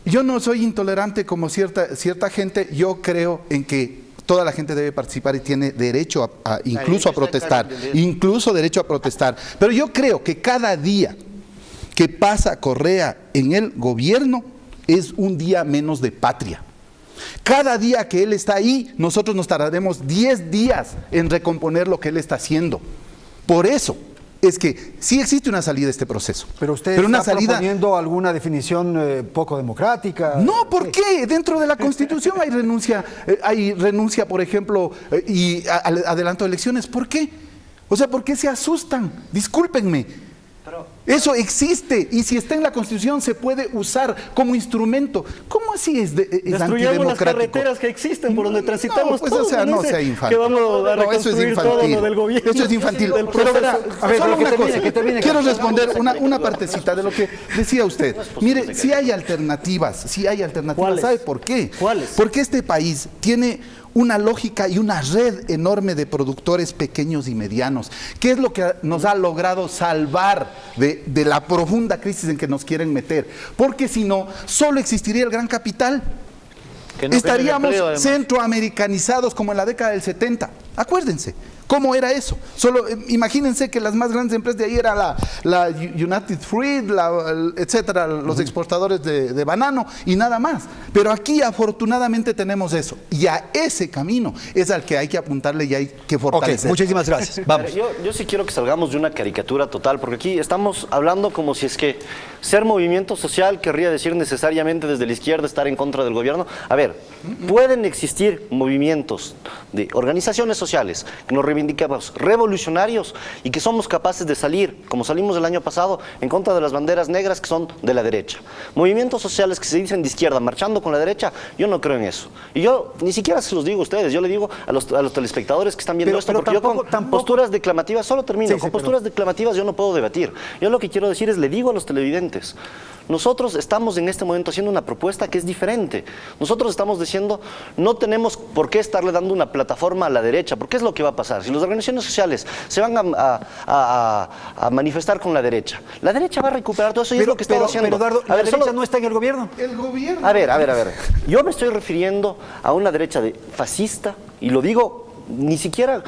Yo no soy intolerante como cierta gente, yo creo en que toda la gente debe participar y tiene derecho incluso a protestar, pero yo creo que cada día que pasa Correa en el gobierno es un día menos de patria. Cada día que él está ahí, nosotros nos tardaremos 10 días en recomponer lo que él está haciendo. Por eso es que sí existe una salida de este proceso. Pero usted está proponiendo alguna definición poco democrática. No, ¿por qué? Dentro de la Constitución hay renuncia, por ejemplo, y adelanto de elecciones. ¿Por qué? O sea, ¿por qué se asustan? Discúlpenme. Eso existe y si está en la Constitución se puede usar como instrumento. ¿Cómo así es destruyamos antidemocrático? las carreteras que existen por donde transitamos No, pues, todos. o sea, no sea infantil. Que vamos a No, eso es reconstruir todo infantil. lo del gobierno. Eso es infantil. Del Pero verá, A ver, solo que una termine, cosa. que termine. Quiero responder una partecita de lo que decía usted. Mire, si hay alternativas, ¿Cuáles? ¿sabe por qué? ¿Cuáles? Porque este país tiene una lógica y una red enorme de productores pequeños y medianos, que es lo que nos ha logrado salvar de la profunda crisis en que nos quieren meter. Porque si no, solo existiría el gran capital. Que no Estaríamos genera empleo, además. centroamericanizados como en la década del 70. Acuérdense. ¿Cómo era eso? Solo imagínense que las más grandes empresas de ahí eran la United Fruit, etcétera, los exportadores de banano y nada más. Pero aquí afortunadamente tenemos eso. Y a ese camino es al que hay que apuntarle y hay que Ok, fortalecer. muchísimas gracias. Vamos. Yo sí quiero que salgamos de una caricatura total, porque aquí estamos hablando como si es que ser movimiento social querría decir necesariamente desde la izquierda estar en contra del gobierno. A ver, pueden existir movimientos de organizaciones sociales que nos reivindicamos revolucionarios y que somos capaces de salir, como salimos el año pasado, en contra de las banderas negras que son de la derecha. Movimientos sociales que se dicen de izquierda marchando con la derecha, yo no creo en eso. Y yo ni siquiera se los digo a ustedes, yo le digo a los telespectadores que están viendo esto, porque yo con posturas declamativas, solo termino, Sí, con posturas perdón. declamativas yo no puedo debatir. Yo lo que quiero decir es, le digo a los televidentes, nosotros estamos en este momento haciendo una propuesta que es diferente. Nosotros estamos diciendo, no tenemos por qué estarle dando una plataforma a la derecha, porque es lo que va a pasar. Si las organizaciones sociales se van a manifestar con la derecha va a recuperar todo eso y es lo que estamos haciendo. Pero Eduardo, A ver, ¿la derecha solo- no está en el gobierno? El gobierno. a ver. Yo me estoy refiriendo a una derecha fascista, y lo digo ni siquiera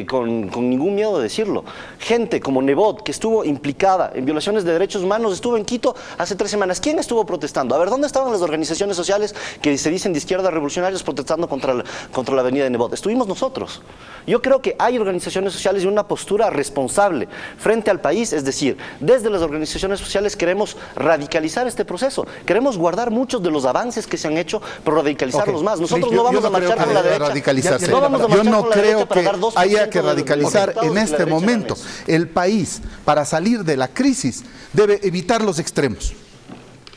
con ningún miedo de decirlo. Gente como Nebot, que estuvo implicada en violaciones de derechos humanos, estuvo en Quito hace 3 semanas. ¿Quién estuvo protestando? A ver, ¿dónde estaban las organizaciones sociales que se dicen de izquierda revolucionarios protestando contra la avenida de Nebot? Estuvimos nosotros. Yo creo que hay organizaciones sociales y una postura responsable frente al país, es decir, desde las organizaciones sociales queremos radicalizar este proceso, queremos guardar muchos de los avances que se han hecho, pero radicalizarlos más. Nosotros no vamos a marchar con la derecha. Radicalizarse. No vamos a Yo marchar no con la creo derecha para que dar 2% haya que de los radicalizar resultados en que la este derecha momento. gana. El país, para salir de la crisis, debe evitar los extremos.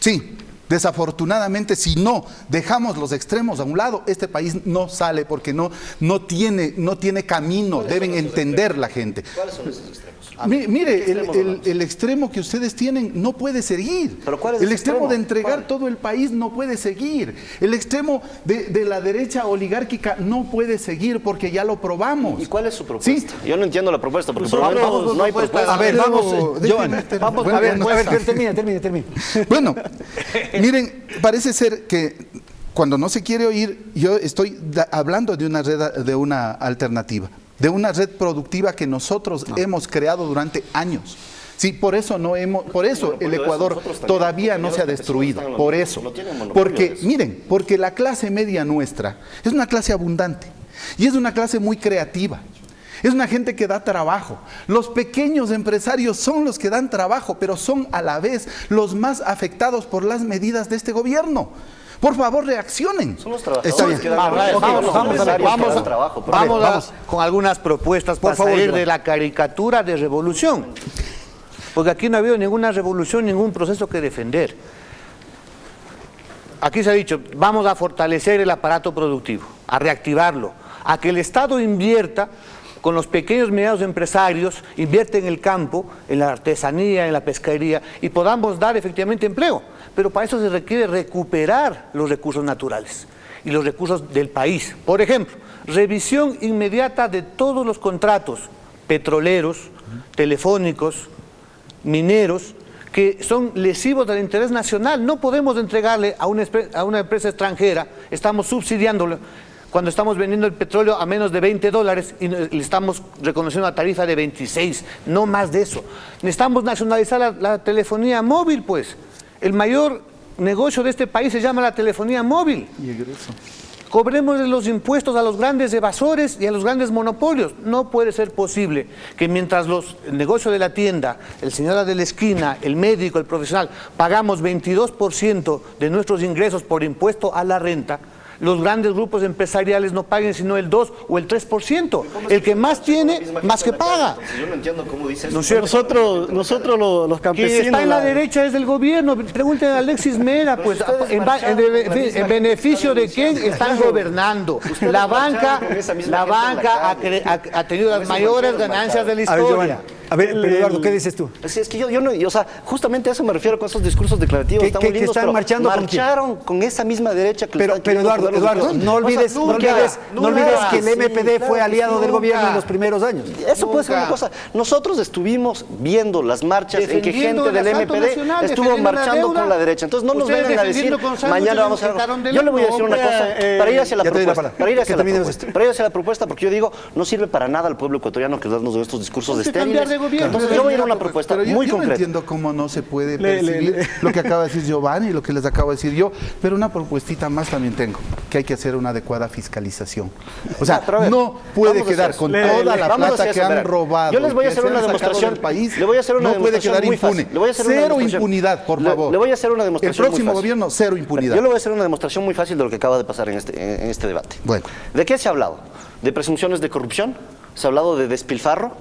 Sí. Desafortunadamente, si no dejamos los extremos a un lado, este país no sale porque no tiene camino, deben entender la gente. ¿Cuáles son esos extremos? Mire, el extremo que ustedes tienen no puede seguir. ¿Pero cuál es el ese extremo extremo? de entregar ¿Cuál? todo el país no puede seguir. El extremo de la derecha oligárquica no puede seguir porque ya lo probamos. ¿Y cuál es su propuesta? Sí. Yo no entiendo la propuesta, porque Nosotros- probablemente no hay propuesta. A ver, vamos, Déjeme Joan, terminar. vamos, Bueno, a ver, bueno, termine. Bueno, miren, parece ser que cuando no se quiere oír, yo estoy hablando de una alternativa, de una red productiva que nosotros hemos creado durante años. Sí, por eso el Ecuador nosotros también, todavía no porque se ha los destruido, campesinos por están eso. no tienen monopolio de Porque, eso. miren, porque la clase media nuestra es una clase abundante y es una clase muy creativa. Es una gente que da trabajo. Los pequeños empresarios son los que dan trabajo, pero son a la vez los más afectados por las medidas de este gobierno. Por favor, reaccionen. Son los Está trabajadores bien. que dan Vamos, trabajo, vamos, los vamos, empresarios que vamos, dan trabajo. pero- Vamos con algunas propuestas para favor, salir Joan. de la caricatura de revolución. Porque aquí no ha habido ninguna revolución, ningún proceso que defender. Aquí se ha dicho, vamos a fortalecer el aparato productivo, a reactivarlo, a que el Estado invierta con los pequeños y medianos empresarios, invierte en el campo, en la artesanía, en la pesquería, y podamos dar efectivamente empleo. Pero para eso se requiere recuperar los recursos naturales y los recursos del país. Por ejemplo, revisión inmediata de todos los contratos petroleros, telefónicos, mineros, que son lesivos del interés nacional. No podemos entregarle a una empresa extranjera, estamos subsidiándolo, cuando estamos vendiendo el petróleo a menos de $20 y le estamos reconociendo una tarifa de 26, no más de eso. Necesitamos nacionalizar la telefonía móvil, pues. El mayor negocio de este país se llama la telefonía móvil. Cobremos los impuestos a los grandes evasores y a los grandes monopolios. No puede ser posible que mientras el negocio de la tienda, el señor de la esquina, el médico, el profesional, pagamos 22% de nuestros ingresos por impuesto a la renta, los grandes grupos empresariales no paguen sino el 2 o el 3%. El que más tiene, más que paga. Yo no entiendo cómo dice eso. ¿No es cierto? Nosotros los campesinos... Quien está en la derecha es del gobierno. Pregunten a Alexis Mera, pues, en beneficio de quién están gobernando. La banca ha tenido las mayores ganancias de la historia. A ver, pero Eduardo, ¿qué dices tú? Es que yo no, o sea, justamente a eso me refiero con esos discursos declarativos. Que están marchando marcharon con esa misma derecha que pero Eduardo, no olvides que el MPD fue aliado del gobierno en los primeros años. Eso puede ser una cosa. Nosotros estuvimos viendo las marchas en que gente del MPD estuvo marchando con la derecha. Entonces no nos vengan a decir, mañana vamos a... Yo le voy a decir una cosa, para ir hacia la propuesta, porque yo digo, no sirve para nada al pueblo ecuatoriano que darnos estos discursos estériles. Entonces yo voy a ir a una propuesta muy concreta. Yo no entiendo cómo no se puede percibir lo que acaba de decir Giovanni y lo que les acabo de decir yo, pero una propuestita más también tengo, que hay que hacer una adecuada fiscalización. O sea, no puede quedar con toda la plata que han robado. Yo les voy a hacer una demostración. Le voy a hacer una demostración muy fácil. Cero impunidad, por favor. Le voy a hacer una demostración. El próximo gobierno, cero impunidad. Yo le voy a hacer una demostración muy fácil de lo que acaba de pasar en este debate. Bueno. ¿De qué se ha hablado? ¿De presunciones de corrupción? ¿Se ha hablado de despilfarro?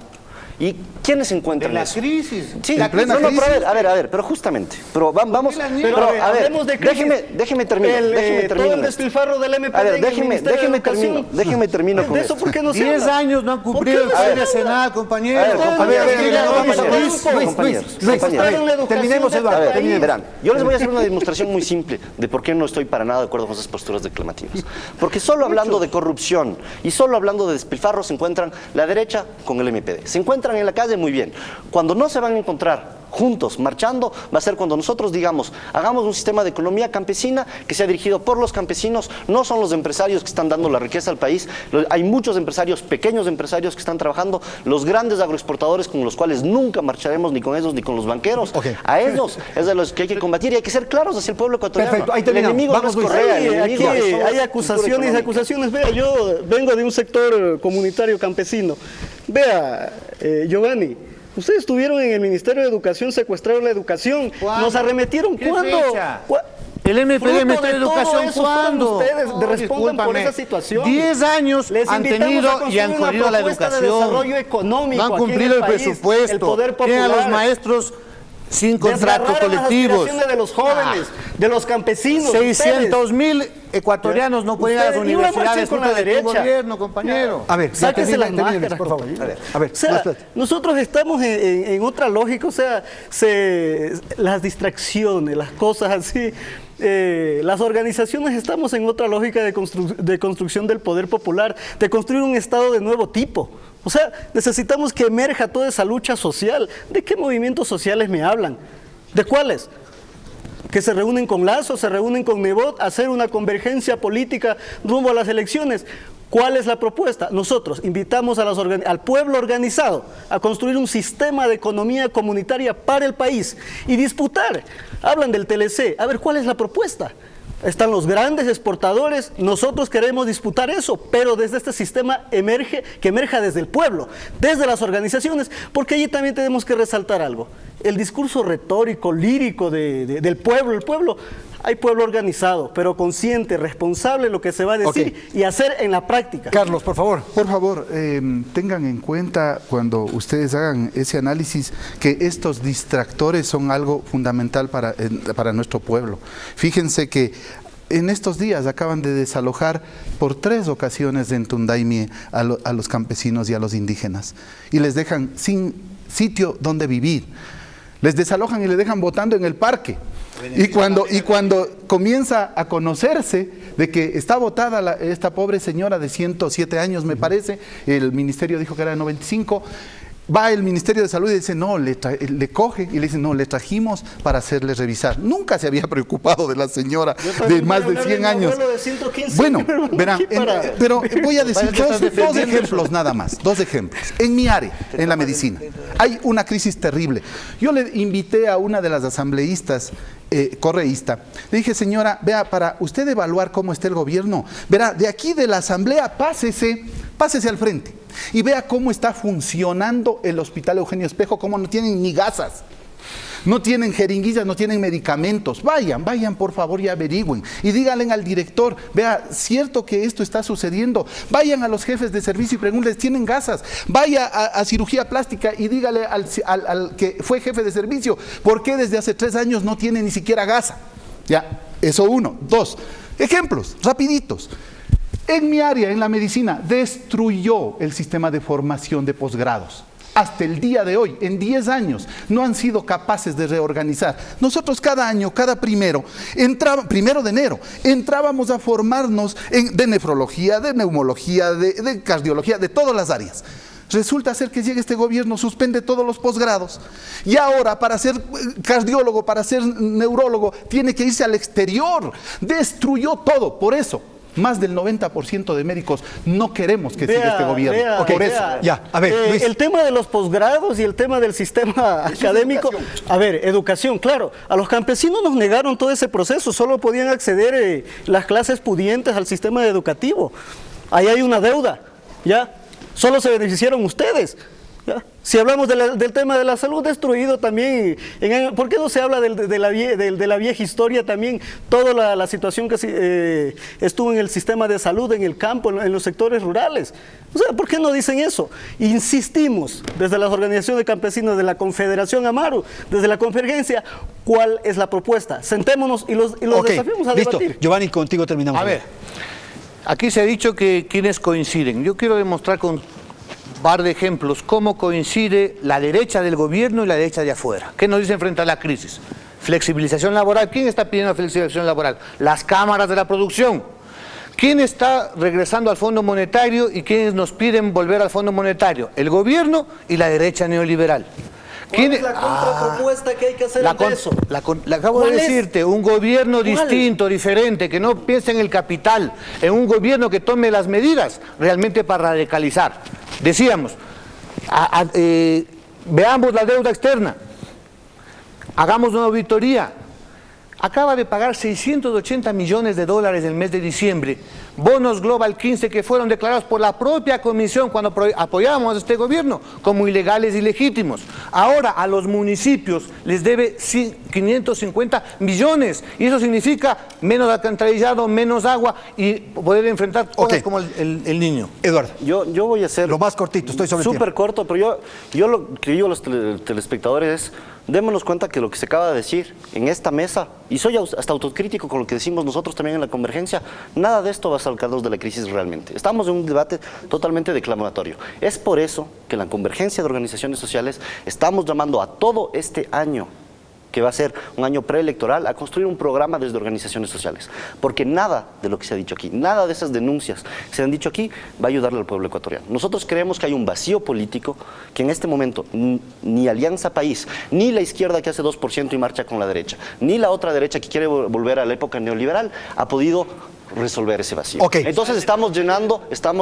¿Y quiénes se encuentran en eso? La crisis. Sí, la plena crisis. Pero a ver, pero justamente. Pero vamos. Pero a ver, déjeme terminar. Todo el despilfarro del MPD. A ver, déjeme terminar con eso. ¿Por qué no se 10 años no han cumplido el plan nacional, compañeros. Terminemos, Eduardo. Verán, yo les voy a hacer una demostración muy simple de por qué no estoy para nada de acuerdo con esas posturas declamativas. Porque solo hablando de corrupción y solo hablando de despilfarro se encuentran la derecha con el MPD. Se encuentran en la calle muy bien. Cuando no se van a encontrar juntos, marchando, va a ser cuando nosotros digamos, hagamos un sistema de economía campesina que sea dirigido por los campesinos, no son los empresarios que están dando la riqueza al país, hay muchos empresarios, pequeños empresarios que están trabajando, los grandes agroexportadores con los cuales nunca marcharemos ni con ellos ni con los banqueros, a ellos es de los que hay que combatir y hay que ser claros hacia el pueblo ecuatoriano. Perfecto, ahí el enemigo no es Correa, el enemigo hay acusaciones, vea, yo vengo de un sector comunitario campesino, vea, Giovanni, ustedes estuvieron en el Ministerio de Educación, secuestraron la educación, nos arremetieron, ¿cuándo? El MPD metió en educación, ¿cuándo? Ustedes respondan por esa situación. 10 años les han tenido y han corrido a la educación. Desarrollo económico, no han cumplido el presupuesto. El poder popular. Tienen a los maestros sin contratos colectivos. Las de los jóvenes, de los campesinos. 600,000 ecuatorianos no pueden ir a las universidades con la derecha. Gobierno, compañero. A ver, sáquese las máscaras, por favor. A ver, o sea, nosotros estamos en otra lógica, o sea, las distracciones, las cosas así. Las organizaciones estamos en otra lógica de construcción del poder popular, de construir un Estado de nuevo tipo. O sea, necesitamos que emerja toda esa lucha social. ¿De qué movimientos sociales me hablan? ¿De cuáles? Que se reúnen con Lazo, se reúnen con Nebot, hacer una convergencia política rumbo a las elecciones. ¿Cuál es la propuesta? Nosotros invitamos al pueblo organizado a construir un sistema de economía comunitaria para el país y disputar. Hablan del TLC. A ver, ¿cuál es la propuesta? Están los grandes exportadores, nosotros queremos disputar eso, pero desde este sistema que emerja desde el pueblo, desde las organizaciones, porque allí también tenemos que resaltar algo. El discurso retórico, lírico del pueblo, hay pueblo organizado, pero consciente, responsable de lo que se va a decir y hacer en la práctica. Carlos, por favor. Por favor, tengan en cuenta cuando ustedes hagan ese análisis que estos distractores son algo fundamental para nuestro pueblo. Fíjense que en estos días acaban de desalojar por 3 ocasiones en Tundaimie a los campesinos y a los indígenas y les dejan sin sitio donde vivir. Les desalojan y les dejan botando en el parque. Y cuando comienza a conocerse de que está botada esta pobre señora de 107 años, me parece, el ministerio dijo que era de 95, va el Ministerio de Salud y dice, no, le coge y le dice, no, le trajimos para hacerle revisar. Nunca se había preocupado de la señora de más de 100 años. Bueno, verán, pero voy a decir dos ejemplos nada más, 2 ejemplos. En mi área, en la medicina, hay una crisis terrible. Yo le invité a una de las asambleístas correísta, le dije, señora, vea, para usted evaluar cómo está el gobierno, verá, de aquí de la asamblea, pásese al frente y vea cómo está funcionando el hospital Eugenio Espejo, cómo no tienen ni gasas. no tienen jeringuillas, no tienen medicamentos. Vayan por favor y averigüen. Y díganle al director, vea, cierto que esto está sucediendo. Vayan a los jefes de servicio y pregúntenles, ¿tienen gasas? Vaya a cirugía plástica y dígale al que fue jefe de servicio, ¿por qué desde hace 3 años no tiene ni siquiera gasa? Ya, eso uno. 2, ejemplos, rapiditos. En mi área, en la medicina, destruyó el sistema de formación de posgrados. Hasta el día de hoy, en 10 años, no han sido capaces de reorganizar. Nosotros cada año, cada primero de enero, entrábamos a formarnos de nefrología, de neumología, de cardiología, de todas las áreas. Resulta ser que llega este gobierno, suspende todos los posgrados y ahora para ser cardiólogo, para ser neurólogo, tiene que irse al exterior. Destruyó todo, por eso. Más del 90% de médicos no queremos que siga este gobierno. Por eso. Ya, a ver, Luis. El tema de los posgrados y el tema del sistema académico. A ver, educación, claro. A los campesinos nos negaron todo ese proceso. Solo podían acceder las clases pudientes al sistema educativo. Ahí hay una deuda, ¿ya? Solo se beneficiaron ustedes. ¿Ya? Si hablamos del tema de la salud, destruido también. ¿Por qué no se habla de la vieja historia también? Toda la situación que estuvo en el sistema de salud, en el campo, en los sectores rurales. O sea, ¿por qué no dicen eso? Insistimos desde las organizaciones de campesinos, de la Confederación Amaru, desde la Convergencia, ¿cuál es la propuesta? Sentémonos y los desafiamos a debatir. Listo, Giovanni, contigo terminamos. A ver, aquí se ha dicho que quienes coinciden. Yo quiero demostrar con par de ejemplos cómo coincide la derecha del gobierno y la derecha de afuera. ¿Qué nos dicen frente a la crisis? Flexibilización laboral. ¿Quién está pidiendo flexibilización laboral? Las cámaras de la producción. ¿Quién está regresando al Fondo Monetario y quiénes nos piden volver al Fondo Monetario? El gobierno y la derecha neoliberal. ¿Cuál es la contrapropuesta que hay que hacer ante eso? La acabo de decirte, un gobierno distinto, diferente, que no piense en el capital, en un gobierno que tome las medidas realmente para radicalizar. Decíamos, veamos la deuda externa, hagamos una auditoría. Acaba de pagar 680 millones de dólares el mes de diciembre, bonos Global 15 que fueron declarados por la propia Comisión cuando apoyábamos a este gobierno como ilegales y ilegítimos. Ahora a los municipios les debe 550 millones y eso significa menos alcantarillado, menos agua y poder enfrentar cosas como el niño. Eduardo, yo voy a hacer lo más cortito, estoy sobre tiempo. Súper corto, pero yo lo que digo a los telespectadores es, démonos cuenta que lo que se acaba de decir en esta mesa, y soy hasta autocrítico con lo que decimos nosotros también en la Convergencia, nada de esto va a sacarnos de la crisis realmente. Estamos en un debate totalmente declamatorio. Es por eso que en la Convergencia de Organizaciones Sociales estamos llamando a todo este año, que va a ser un año preelectoral, a construir un programa desde organizaciones sociales. Porque nada de lo que se ha dicho aquí, nada de esas denuncias que se han dicho aquí va a ayudarle al pueblo ecuatoriano. Nosotros creemos que hay un vacío político que en este momento ni Alianza País, ni la izquierda que hace 2% y marcha con la derecha, ni la otra derecha que quiere volver a la época neoliberal ha podido resolver ese vacío. Entonces estamos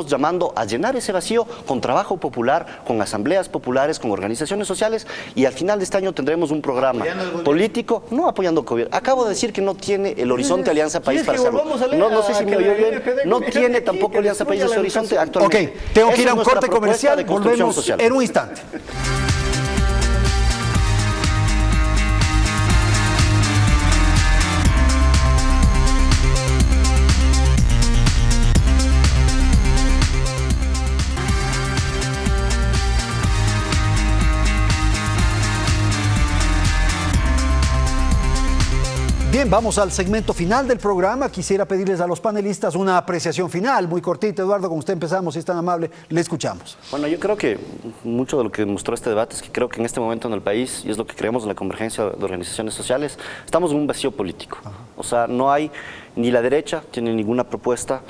llamando a llenar ese vacío con trabajo popular, con asambleas populares, con organizaciones sociales y al final de este año tendremos un programa político, no apoyando al gobierno. Acabo de decir que no tiene el horizonte Alianza País para hacerlo. No sé si me oyó bien. No tiene tampoco Alianza País ese horizonte actualmente. Tengo que ir a un corte comercial, volvemos en un instante. Bien, vamos al segmento final del programa. Quisiera pedirles a los panelistas una apreciación final, muy cortita. Eduardo, con usted empezamos, si es tan amable, le escuchamos. Bueno, yo creo que mucho de lo que mostró este debate es que creo que en este momento en el país, y es lo que creemos en la Convergencia de Organizaciones Sociales, estamos en un vacío político. O sea, no hay, ni la derecha tiene ninguna propuesta,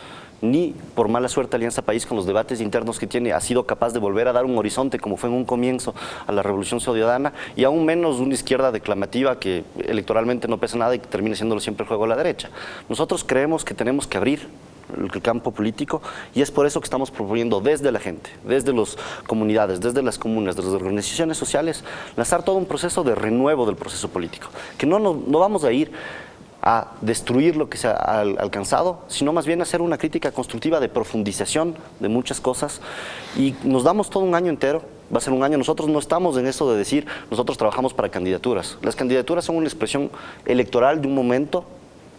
ni por mala suerte Alianza País con los debates internos que tiene ha sido capaz de volver a dar un horizonte como fue en un comienzo a la Revolución Ciudadana y aún menos una izquierda declamativa que electoralmente no pesa nada y que termine siendo siempre el juego de la derecha. Nosotros creemos que tenemos que abrir el campo político y es por eso que estamos proponiendo desde la gente, desde las comunidades, desde las comunas, desde las organizaciones sociales, lanzar todo un proceso de renuevo del proceso político, que no vamos a ir a destruir lo que se ha alcanzado, sino más bien hacer una crítica constructiva de profundización de muchas cosas y nos damos todo un año entero Va a ser un año, nosotros no estamos en eso de decir, nosotros trabajamos para candidaturas. Las candidaturas son una expresión electoral de un momento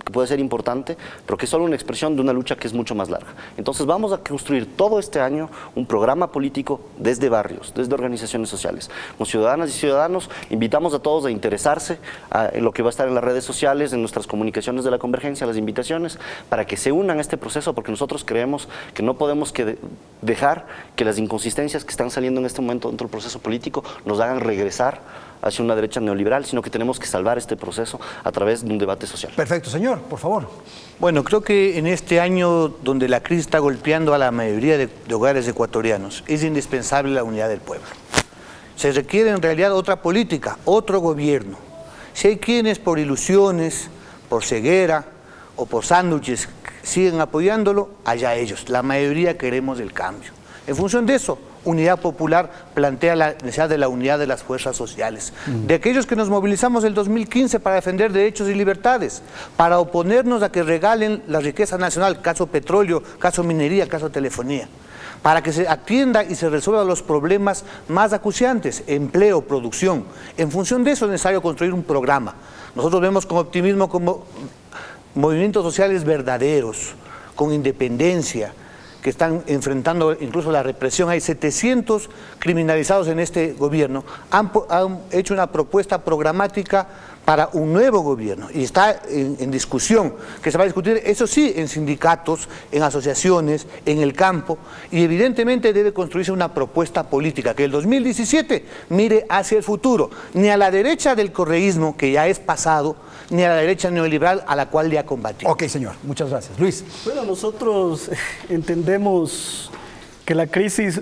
que puede ser importante, pero que es solo una expresión de una lucha que es mucho más larga. Entonces vamos a construir todo este año un programa político desde barrios, desde organizaciones sociales. Como ciudadanas y ciudadanos, invitamos a todos a interesarse en lo que va a estar en las redes sociales, en nuestras comunicaciones de la convergencia, las invitaciones, para que se unan a este proceso, porque nosotros creemos que no podemos dejar que las inconsistencias que están saliendo en este momento dentro del proceso político nos hagan regresar hacia una derecha neoliberal, sino que tenemos que salvar este proceso a través de un debate social. Perfecto, señor, por favor. Bueno, creo que en este año donde la crisis está golpeando a la mayoría de hogares ecuatorianos, es indispensable la unidad del pueblo. Se requiere en realidad otra política, otro gobierno. Si hay quienes por ilusiones, por ceguera o por sándwiches siguen apoyándolo, allá ellos. La mayoría queremos el cambio. En función de eso, Unidad Popular plantea la necesidad de la unidad de las fuerzas sociales, de aquellos que nos movilizamos el 2015 para defender derechos y libertades, para oponernos a que regalen la riqueza nacional, caso petróleo, caso minería, caso telefonía, para que se atienda y se resuelvan los problemas más acuciantes, empleo, producción. En función de eso es necesario construir un programa. Nosotros vemos con optimismo como movimientos sociales verdaderos, con independencia, que están enfrentando incluso la represión. Hay 700 criminalizados en este gobierno, han hecho una propuesta programática para un nuevo gobierno y está en discusión, que se va a discutir, eso sí, en sindicatos, en asociaciones, en el campo, y evidentemente debe construirse una propuesta política que el 2017 mire hacia el futuro, ni a la derecha del correísmo, que ya es pasado, ni a la derecha neoliberal a la cual ya combatimos. Ok, señor, muchas gracias. Luis. Bueno, nosotros entendemos que la crisis,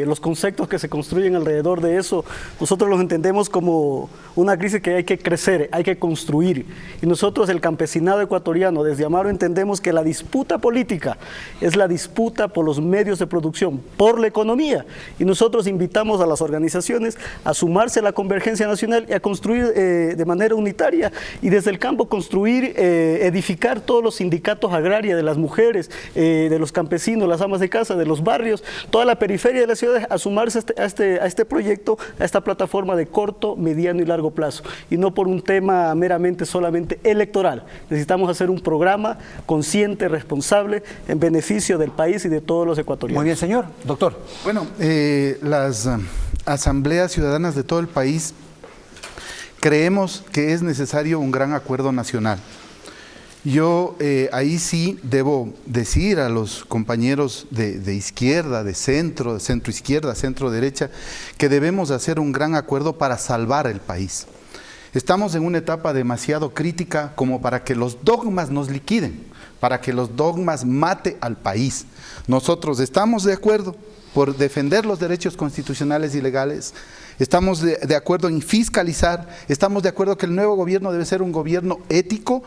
los conceptos que se construyen alrededor de eso, nosotros los entendemos como una crisis que hay que crecer, hay que construir. Y nosotros, el campesinado ecuatoriano, desde Amaro, entendemos que la disputa política es la disputa por los medios de producción, por la economía. Y nosotros invitamos a las organizaciones a sumarse a la convergencia nacional y a construir de manera unitaria y desde el campo construir, edificar todos los sindicatos agrarios de las mujeres, de los campesinos, las amas de casa, de los barrios, toda la periferia de la ciudad, a sumarse a este proyecto, a esta plataforma de corto, mediano y largo plazo, y no por un tema meramente solamente electoral. Necesitamos hacer un programa consciente, responsable, en beneficio del país y de todos los ecuatorianos. Muy bien, señor. Doctor. Bueno, las asambleas ciudadanas de todo el país creemos que es necesario un gran acuerdo nacional. Yo ahí sí debo decir a los compañeros de izquierda, de centro izquierda, centro derecha, que debemos hacer un gran acuerdo para salvar el país. Estamos en una etapa demasiado crítica como para que los dogmas nos liquiden, para que los dogmas mate al país. Nosotros estamos de acuerdo por defender los derechos constitucionales y legales, estamos de acuerdo en fiscalizar, estamos de acuerdo que el nuevo gobierno debe ser un gobierno ético.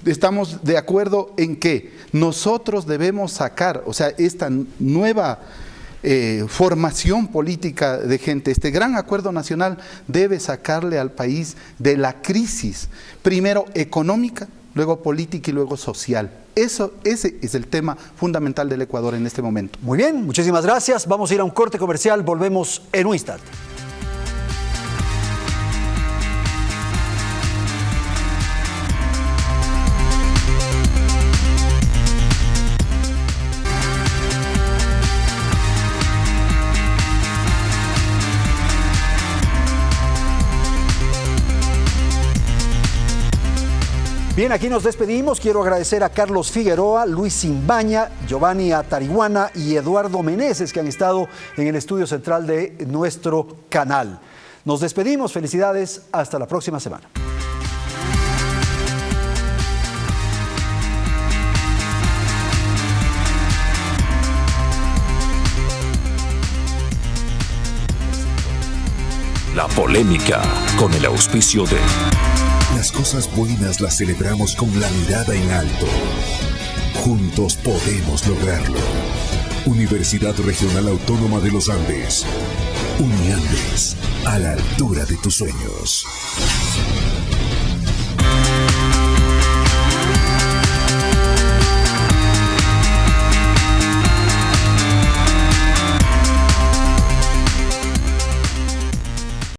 Estamos de acuerdo en que nosotros debemos sacar, o sea, esta nueva formación política de gente, este gran acuerdo nacional debe sacarle al país de la crisis, primero económica, luego política y luego social. Ese es el tema fundamental del Ecuador en este momento. Muy bien, muchísimas gracias. Vamos a ir a un corte comercial, volvemos en un instante. Bien, aquí nos despedimos. Quiero agradecer a Carlos Figueroa, Luis Simbaña, Giovanni Atarihuana y Eduardo Meneses, que han estado en el estudio central de nuestro canal. Nos despedimos. Felicidades. Hasta la próxima semana. La polémica, con el auspicio de... Las cosas buenas las celebramos con la mirada en alto. Juntos podemos lograrlo. Universidad Regional Autónoma de los Andes. Uniandes, a la altura de tus sueños.